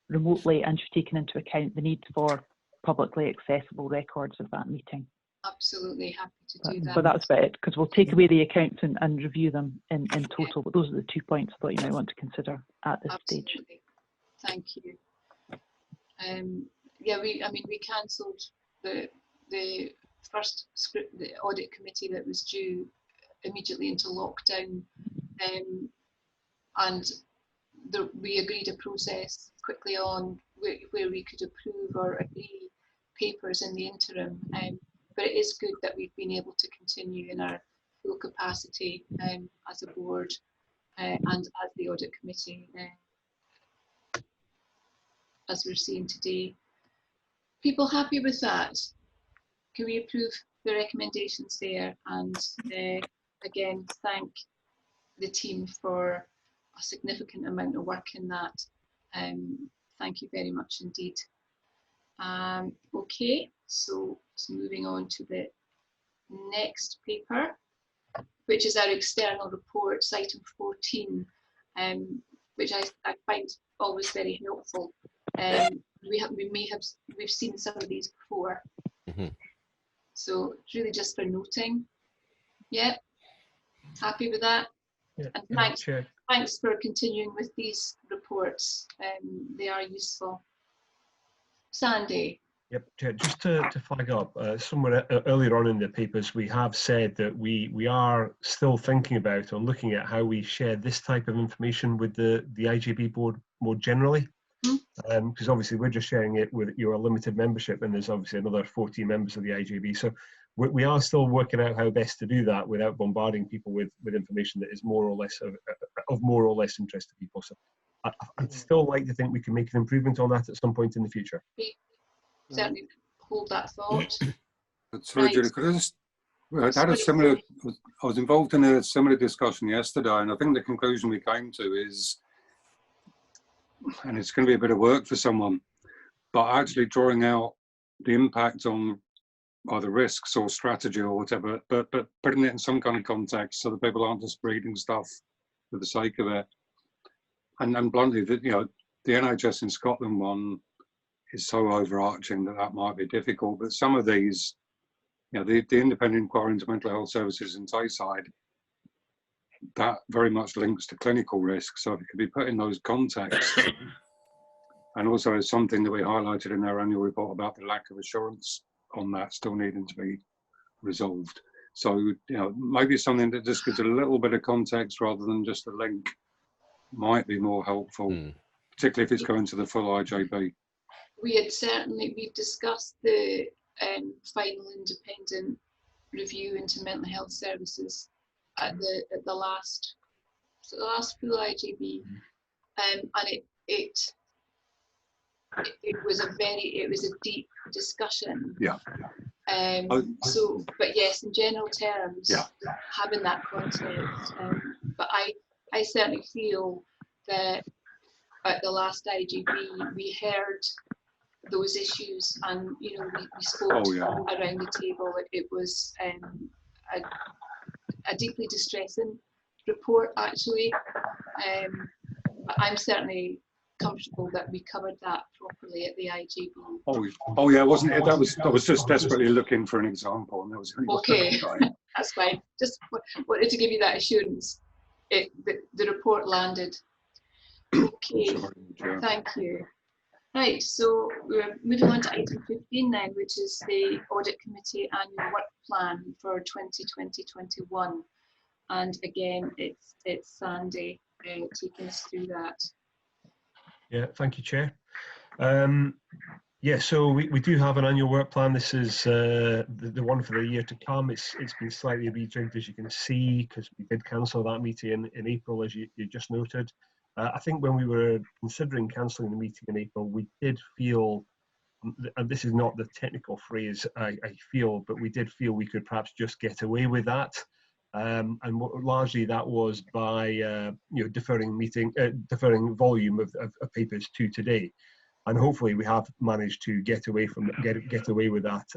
remotely, and you've taken into account the need for publicly accessible records of that meeting. Absolutely happy to do that. But that's about it, because we'll take away the accounts and review them in total. But those are the 2 points I thought you might want to consider at this stage. Thank you. Yeah, we cancelled the first the audit committee that was due immediately into lockdown, and we agreed a process quickly on where we could approve or agree papers in the interim. But it is good that we've been able to continue in our full capacity as a board and as the audit committee, as we're seeing today. People happy with that? Can we approve the recommendations there? And again, thank the team for a significant amount of work in that. Thank you very much indeed. Okay, so moving on to the next paper, which is our external reports, item 14, which I find always very helpful. We've seen some of these before. Mm-hmm. So it's really just for noting. Yeah, happy with that. Yeah, and Chair. Thanks for continuing with these reports. They are useful. Sandy. Yep, Chair, just to flag up, somewhere earlier on in the papers, we have said that we are still thinking about or looking at how we share this type of information with the IJB board more generally. Because obviously we're just sharing it with your limited membership, and there's obviously another 14 members of the IJB. So we are still working out how best to do that without bombarding people with information that is more or less of more or less interest to people. So I'd still like to think we can make an improvement on that at some point in the future. Certainly hold that thought. Sorry, Julie, could I just? I had a similar. I was involved in a similar discussion yesterday, and I think the conclusion we came to is, and it's going to be a bit of work for someone, but actually drawing out the impact on either risks or strategy or whatever, but putting it in some kind of context so that people aren't just reading stuff for the sake of it. And bluntly, the NHS in Scotland one is so overarching that might be difficult. But some of these, the independent inquiry into mental health services in Tayside, that very much links to clinical risk. So if it could be put in those contexts, and also as something that we highlighted in our annual report about the lack of assurance on that still needing to be resolved. So, maybe something that just gives a little bit of context rather than just a link might be more helpful, particularly if it's going to the full IJB. We've discussed the final independent review into mental health services at the last full IJB, and it was a deep discussion. Yeah. So, but yes, in general terms, Yeah. having that context. But I certainly feel that at the last IJB, we heard those issues, and you know, we spoke around the table. It was a deeply distressing report, actually. But I'm certainly comfortable that we covered that properly at the IJB. Oh yeah, wasn't it? I was just desperately looking for an example, and that was okay. That's fine. Just wanted to give you that assurance. The report landed. Okay, thank you. Right, so we're moving on to item 15 now, which is the Audit Committee Annual Work Plan for 2020-21. And again, it's Sandy taking us through that. Yeah, thank you, Chair. Yeah, so we do have an annual work plan. This is the one for the year to come. It's been slightly rejigged, as you can see, because we did cancel that meeting in April, as you just noted. I think when we were considering cancelling the meeting in April, we did feel, and this is not the technical phrase I feel, but we did feel we could perhaps just get away with that. And largely that was by deferring volume of papers to today. And hopefully we have managed to get away with that.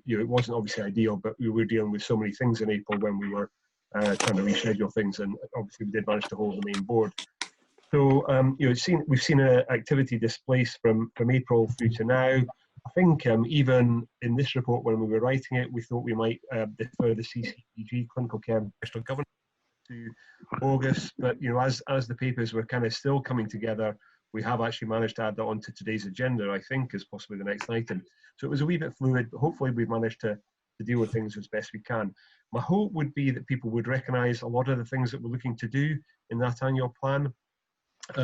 It wasn't obviously ideal, but we were dealing with so many things in April when we were trying to reschedule things, and obviously we did manage to hold the main board. So we've seen activity displaced from April through to now. I think even in this report, when we were writing it, we thought we might defer the CCPG, clinical care and professional governance, to August. But as the papers were kind of still coming together, we have actually managed to add that onto today's agenda, I think, as possibly the next item. So it was a wee bit fluid, but hopefully we've managed to deal with things as best we can. My hope would be that people would recognise a lot of the things that we're looking to do in that annual plan.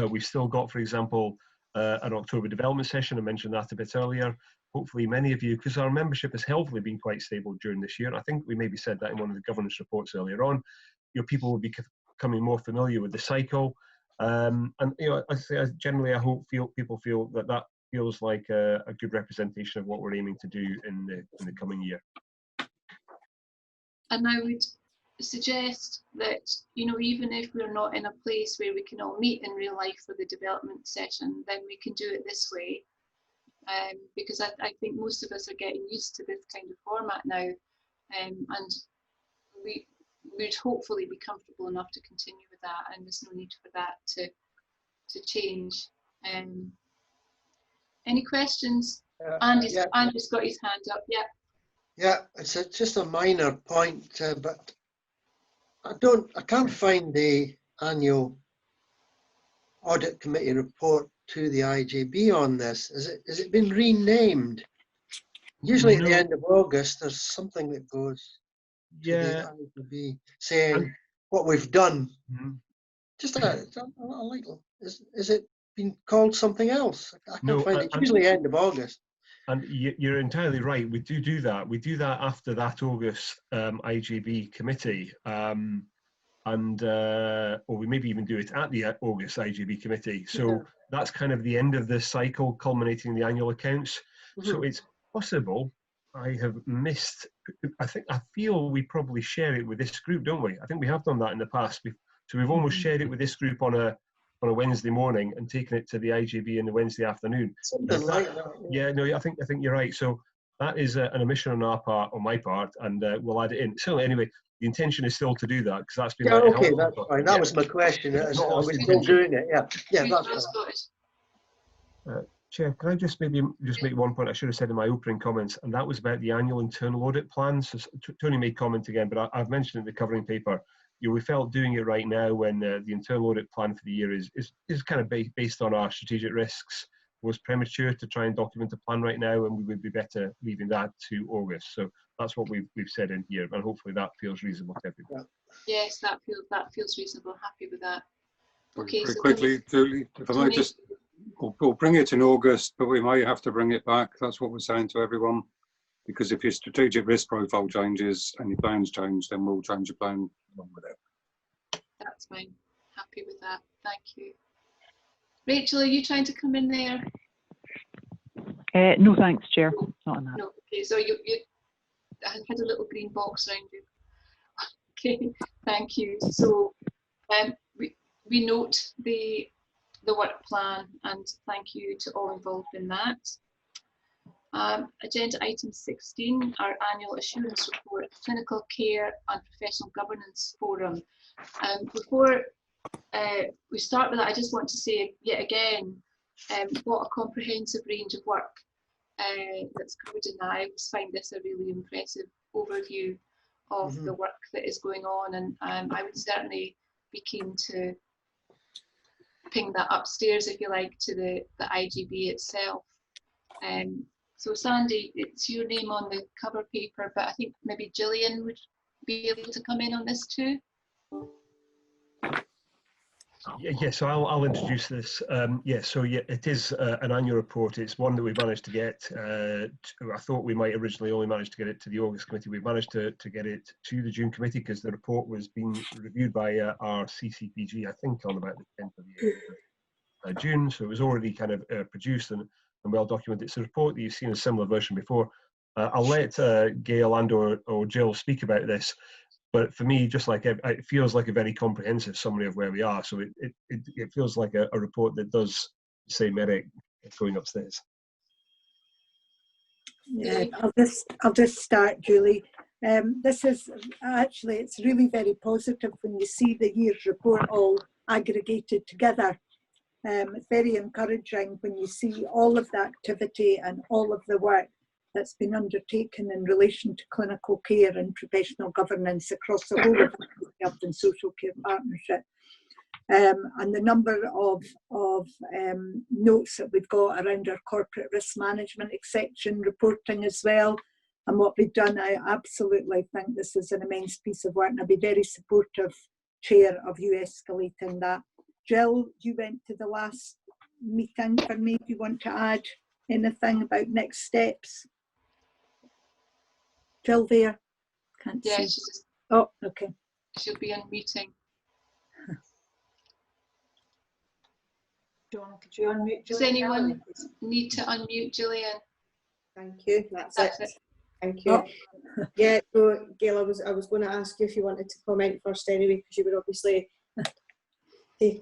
We've still got, for example, an October development session. I mentioned that a bit earlier. Hopefully many of you, because our membership has helpfully been quite stable during this year, I think we maybe said that in one of the governance reports earlier on, people will be becoming more familiar with the cycle. And generally I hope people feel that feels like a good representation of what we're aiming to do in the coming year. And I would suggest that, even if we're not in a place where we can all meet in real life for the development session, then we can do it this way. Because I think most of us are getting used to this kind of format now, and we would hopefully be comfortable enough to continue with that, and there's no need for that to change. Any questions? Andy's got his hand up. Yeah. Yeah, it's just a minor point, but I can't find the annual audit committee report to the IJB on this. Is it been renamed? Usually at the end of August, there's something that goes to the IJB saying what we've done. Just a little. Is it been called something else? I can't find it. Usually end of August. And you're entirely right. We do that. We do that after that August IJB committee, or we maybe even do it at the August IJB committee. So that's kind of the end of the cycle, culminating in the annual accounts. So it's possible I have missed. I feel we probably share it with this group, don't we? I think we have done that in the past. So we've almost shared it with this group on a Wednesday morning and taken it to the IJB in the Wednesday afternoon. Something like that. Yeah, no, I think you're right. So that is an omission on my part, and we'll add it in. So anyway, the intention is still to do that, because that's been okay. That's fine. That was my question. Are we still doing it? Yeah, that's fine. Chair, can I just make one point I should have said in my opening comments, and that was about the annual internal audit plan. So Tony made comment again, but I've mentioned in the covering paper. We felt doing it right now when the internal audit plan for the year is kind of based on our strategic risks was premature to try and document a plan right now, and we would be better leaving that to August. So that's what we've said in here, and hopefully that feels reasonable to everyone. Yes, that feels reasonable. Happy with that. Okay. Very quickly, Julie, if I might just, we'll bring it in August, but we may have to bring it back. That's what we're saying to everyone. Because if your strategic risk profile changes and your plans change, then we'll change your plan along with it. That's fine. Happy with that. Thank you. Rachel, are you trying to come in there? No, thanks, Chair. Not on that. No. Okay. So you I had a little green box around you. Okay, thank you. So we note the work plan, and thank you to all involved in that. Agenda item 16, our annual assurance report, clinical care and professional governance forum. Before we start with that, I just want to say yet again what a comprehensive range of work that's covered in that. I always find this a really impressive overview of the work that is going on, and I would certainly be keen to ping that upstairs, if you like, to the IJB itself. So Sandy, it's your name on the cover paper, but I think maybe Gillian would be able to come in on this too. Yeah, so I'll introduce this. So it is an annual report. It's one that we managed to get. I thought we might originally only manage to get it to the August committee. We managed to get it to the June committee because the report was being reviewed by our CCPG, I think, on about the 10th of June. So it was already kind of produced and well documented. It's a report that you've seen a similar version before. I'll let Gail and or Jill speak about this. But for me, just like it feels like a very comprehensive summary of where we are. So it feels like a report that does say merit going upstairs. Yeah, I'll just start, Julie. This is actually, it's really very positive when you see the year's report all aggregated together. It's very encouraging when you see all of the activity and all of the work that's been undertaken in relation to clinical care and professional governance across the whole of the health and social care partnership. And the number of notes that we've got around our corporate risk management exception reporting as well, and what we've done. I absolutely think this is an immense piece of work, and I'll be very supportive, Chair, of you escalating that. Jill, you went to the last meeting for me. Do you want to add anything about next steps? Jill there? Can't see. She's just, oh, okay. She'll be unmuting. John, could you unmute Julian? Does anyone need to unmute Julian? Thank you. That's it. Thank you. Oh. Yeah, so Gail, I was going to ask you if you wanted to comment first anyway, because you were obviously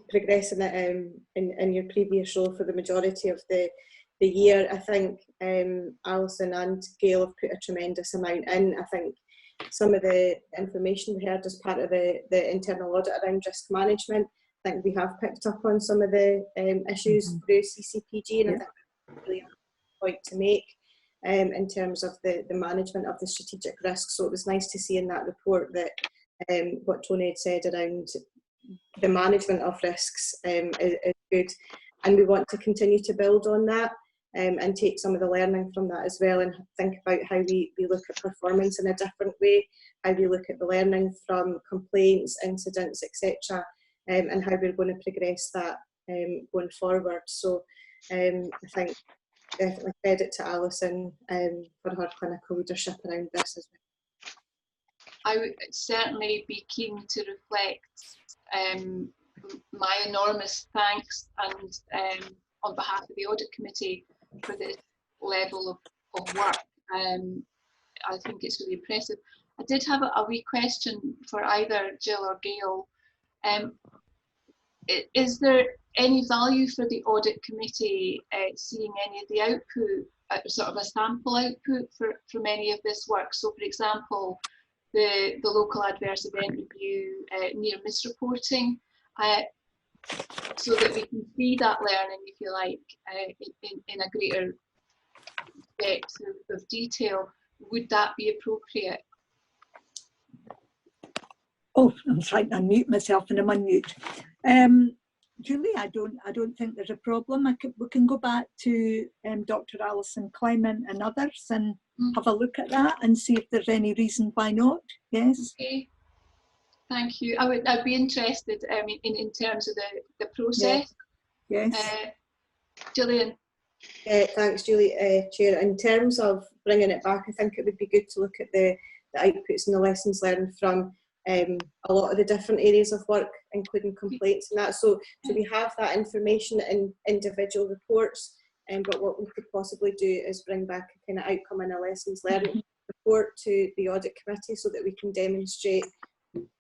progressing it in your previous role for the majority of the year. I think Alison and Gail have put a tremendous amount in. I think some of the information we heard as part of the internal audit around risk management, I think we have picked up on some of the issues through CCPG, and I think that's a really important point to make in terms of the management of the strategic risks. So it was nice to see in that report that what Tony had said around the management of risks is good, and we want to continue to build on that and take some of the learning from that as well, and think about how we look at performance in a different way, how we look at the learning from complaints, incidents, etc., and how we're going to progress that going forward. So I think definitely credit to Alison for her clinical leadership around this as well. I would certainly be keen to reflect my enormous thanks and on behalf of the audit committee for this level of work. I think it's really impressive. I did have a wee question for either Jill or Gail. Is there any value for the audit committee seeing any of the output, sort of a sample output from any of this work? So for example, the local adverse event review, near misreporting, so that we can see that learning, if you like, in a greater depth of detail. Would that be appropriate? Oh, I'm trying to unmute myself and I'm unmute. Julie, I don't think there's a problem. We can go back to Dr. Alison Clement and others and have a look at that and see if there's any reason why not. Yes. Okay. Thank you. I'd be interested in terms of the process. Yes. Gillian. Thanks, Julie. Chair, in terms of bringing it back, I think it would be good to look at the outputs and the lessons learned from a lot of the different areas of work, including complaints and that. So we have that information in individual reports, but what we could possibly do is bring back a kind of outcome and a lessons learned report to the audit committee so that we can demonstrate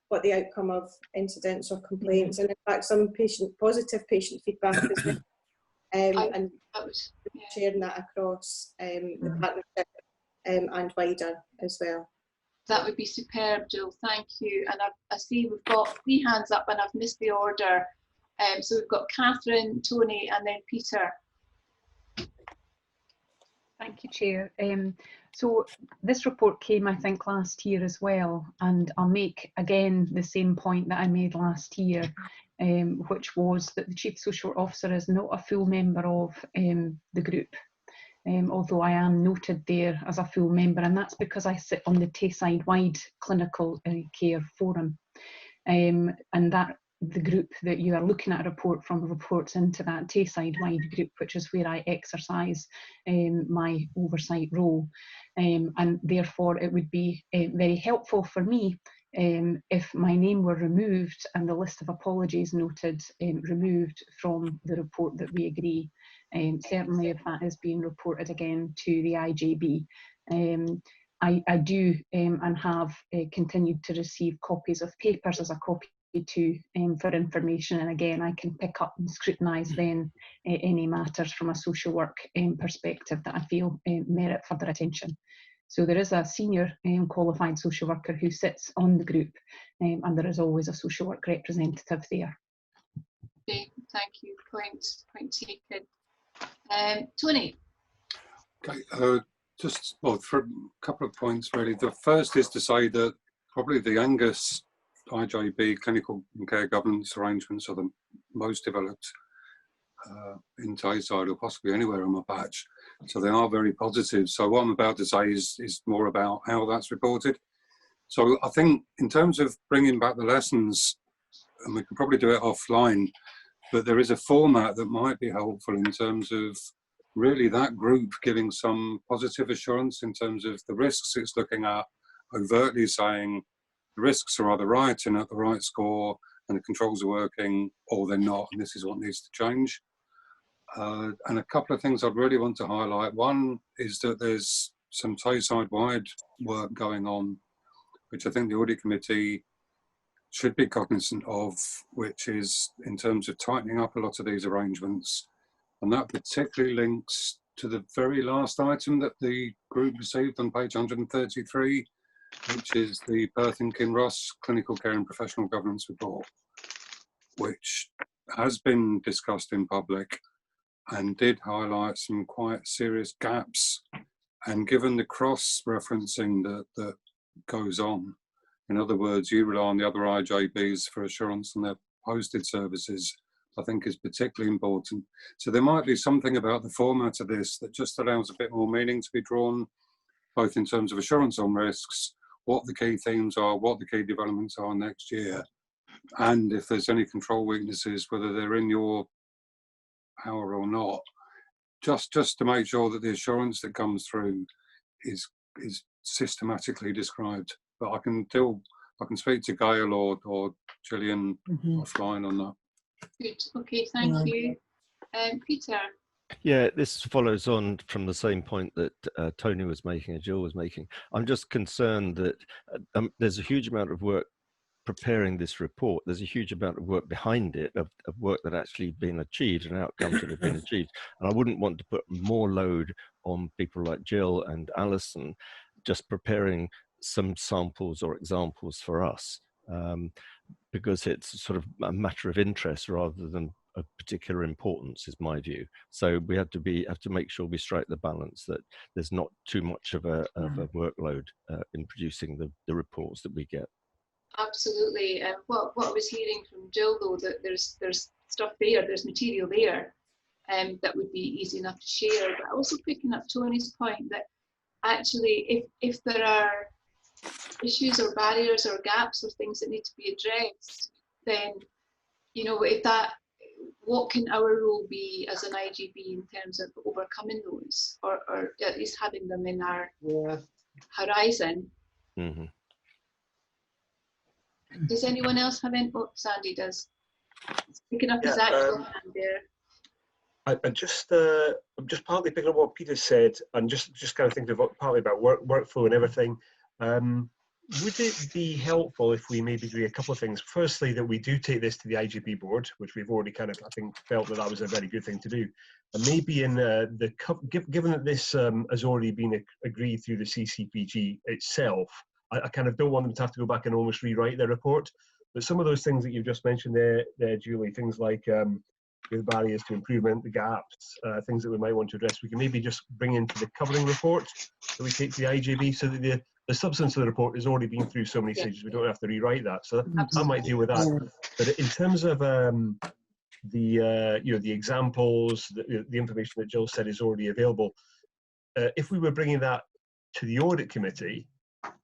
what the outcome of incidents or complaints, and in fact some positive patient feedback as well, and sharing that across the partnership and wider as well. That would be superb, Jill. Thank you. And I see we've got 3 hands up, and I've missed the order. So we've got Catherine, Tony, and then Peter. Thank you, Chair. So this report came, I think, last year as well, and I'll make again the same point that I made last year, which was that the Chief Social Officer is not a full member of the group, although I am noted there as a full member, and that's because I sit on the Tayside-wide Clinical Care Forum, and that the group that you are looking at a report from reports into that Tayside-wide group, which is where I exercise my oversight role, and therefore it would be very helpful for me if my name were removed and the list of apologies noted removed from the report that we agree, certainly if that is being reported again to the IJB. I do and have continued to receive copies of papers as a copy to for information, and again I can pick up and scrutinise then any matters from a social work perspective that I feel merit further attention. So there is a senior qualified social worker who sits on the group, and there is always a social work representative there. Okay, thank you. Point taken. Tony. Okay, just well, for a couple of points really. The first is to say that probably the Angus IJB clinical and care governance arrangements are the most developed in Tayside or possibly anywhere on my patch. So they are very positive. So what I'm about to say is more about how that's reported. So I think in terms of bringing back the lessons, and we can probably do it offline, but there is a format that might be helpful in terms of really that group giving some positive assurance in terms of the risks it's looking at, overtly saying the risks are either right and at the right score and the controls are working, or they're not, and this is what needs to change. And a couple of things I'd really want to highlight. One is that there's some Tayside-wide work going on, which I think the Audit Committee should be cognizant of, which is in terms of tightening up a lot of these arrangements. And that particularly links to the very last item that the group received on page 133, which is the Perth and Kinross Clinical Care and Professional Governance Report, which has been discussed in public and did highlight some quite serious gaps. And given the cross-referencing that goes on, in other words, you rely on the other IJBs for assurance on their posted services, I think is particularly important. So there might be something about the format of this that just allows a bit more meaning to be drawn, both in terms of assurance on risks, what the key themes are, what the key developments are next year, and if there's any control weaknesses, whether they're in your power or not, just to make sure that the assurance that comes through is systematically described. But I can speak to Gail or Gillian offline on that. Good. Okay, thank you. Peter. Yeah, this follows on from the same point that Tony was making and Jill was making. I'm just concerned that there's a huge amount of work preparing this report. There's a huge amount of work behind it, of work that actually been achieved and outcomes that have been achieved. And I wouldn't want to put more load on people like Jill and Alison just preparing some samples or examples for us, because it's sort of a matter of interest rather than of particular importance, is my view. So we have to make sure we strike the balance that there's not too much of a workload in producing the reports that we get. Absolutely. And what I was hearing from Jill, though, that there's stuff there, there's material there that would be easy enough to share. But also picking up Tony's point that actually if there are issues or barriers or gaps or things that need to be addressed, then, you know, what can our role be as an IJB in terms of overcoming those, or at least having them in our horizon? Mm-hmm. Does anyone else have any? Oh, Sandy does. He's picking up his actual hand there. I'm just partly picking up what Peter said, and just kind of thinking about partly about workflow and everything. Would it be helpful if we maybe do a couple of things? Firstly, that we do take this to the IJB board, which we've already kind of, I think, felt that was a very good thing to do. And maybe in given that this has already been agreed through the CCPG itself, I kind of don't want them to have to go back and almost rewrite their report. But some of those things that you've just mentioned there, Julie, things like the barriers to improvement, the gaps, things that we might want to address, we can maybe just bring into the covering report that we take to the IJB, so that the substance of the report has already been through so many stages, we don't have to rewrite that. So that might deal with that. But in terms of the examples, the information that Jill said is already available, if we were bringing that to the audit committee,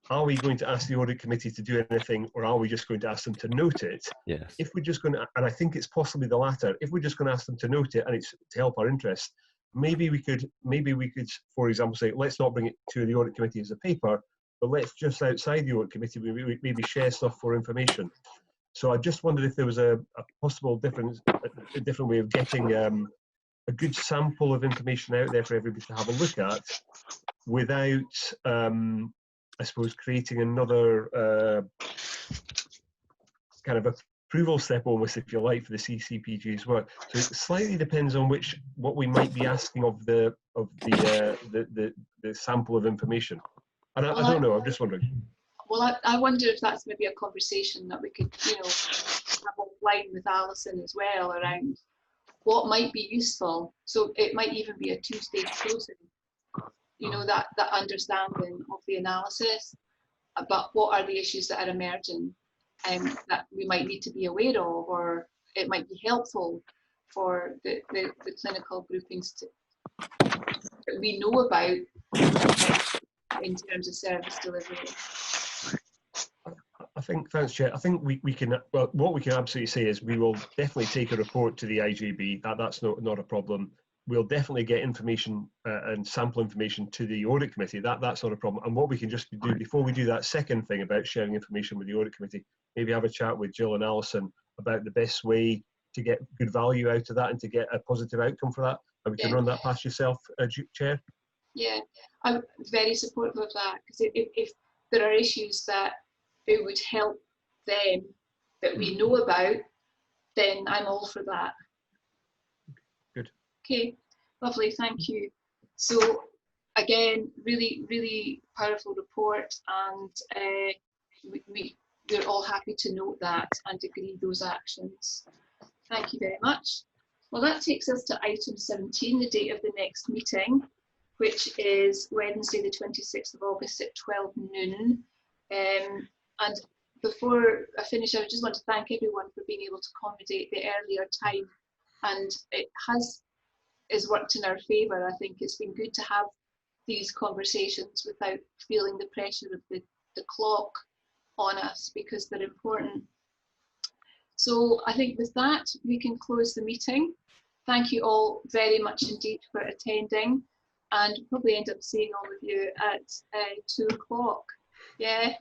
are we going to ask the audit committee to do anything, or are we just going to ask them to note it? Yes. If we're just going to, and I think it's possibly the latter, if we're just going to ask them to note it and it's to help our interest, maybe we could, for example, say, let's not bring it to the audit committee as a paper, but let's just outside the audit committee, maybe share stuff for information. So I just wondered if there was a possible different way of getting a good sample of information out there for everybody to have a look at, without, I suppose, creating another kind of approval step, almost, if you like, for the CCPG's work. So it slightly depends on what we might be asking of the sample of information. And I don't know. I'm just wondering. Well, I wonder if that's maybe a conversation that we could, have offline with Alison as well, around what might be useful. So it might even be a two-stage process. That understanding of the analysis, but what are the issues that are emerging that we might need to be aware of, or it might be helpful for the clinical groupings that we know about in terms of service delivery. I think, thanks, Chair. I think we can, well, what we can absolutely say is we will definitely take a report to the IJB. That's not a problem. We'll definitely get information and sample information to the audit committee. That's not a problem. And what we can just do before we do that second thing about sharing information with the audit committee, maybe have a chat with Jill and Alison about the best way to get good value out of that and to get a positive outcome for that. And we can run that past yourself, Chair. Yeah, I'm very supportive of that, because if there are issues that it would help them that we know about, then I'm all for that. Good. Okay, lovely, thank you. So again, really, really powerful report, and we're all happy to note that and agree those actions. Thank you very much. Well, that takes us to item 17, the date of the next meeting, which is Wednesday the 26th of August at 12 noon. And before I finish, I just want to thank everyone for being able to accommodate the earlier time, and it has worked in our favour. I think it's been good to have these conversations without feeling the pressure of the clock on us, because they're important. So I think with that, we can close the meeting. Thank you all very much indeed for attending, and probably end up seeing all of you at 2 o'clock. Yeah.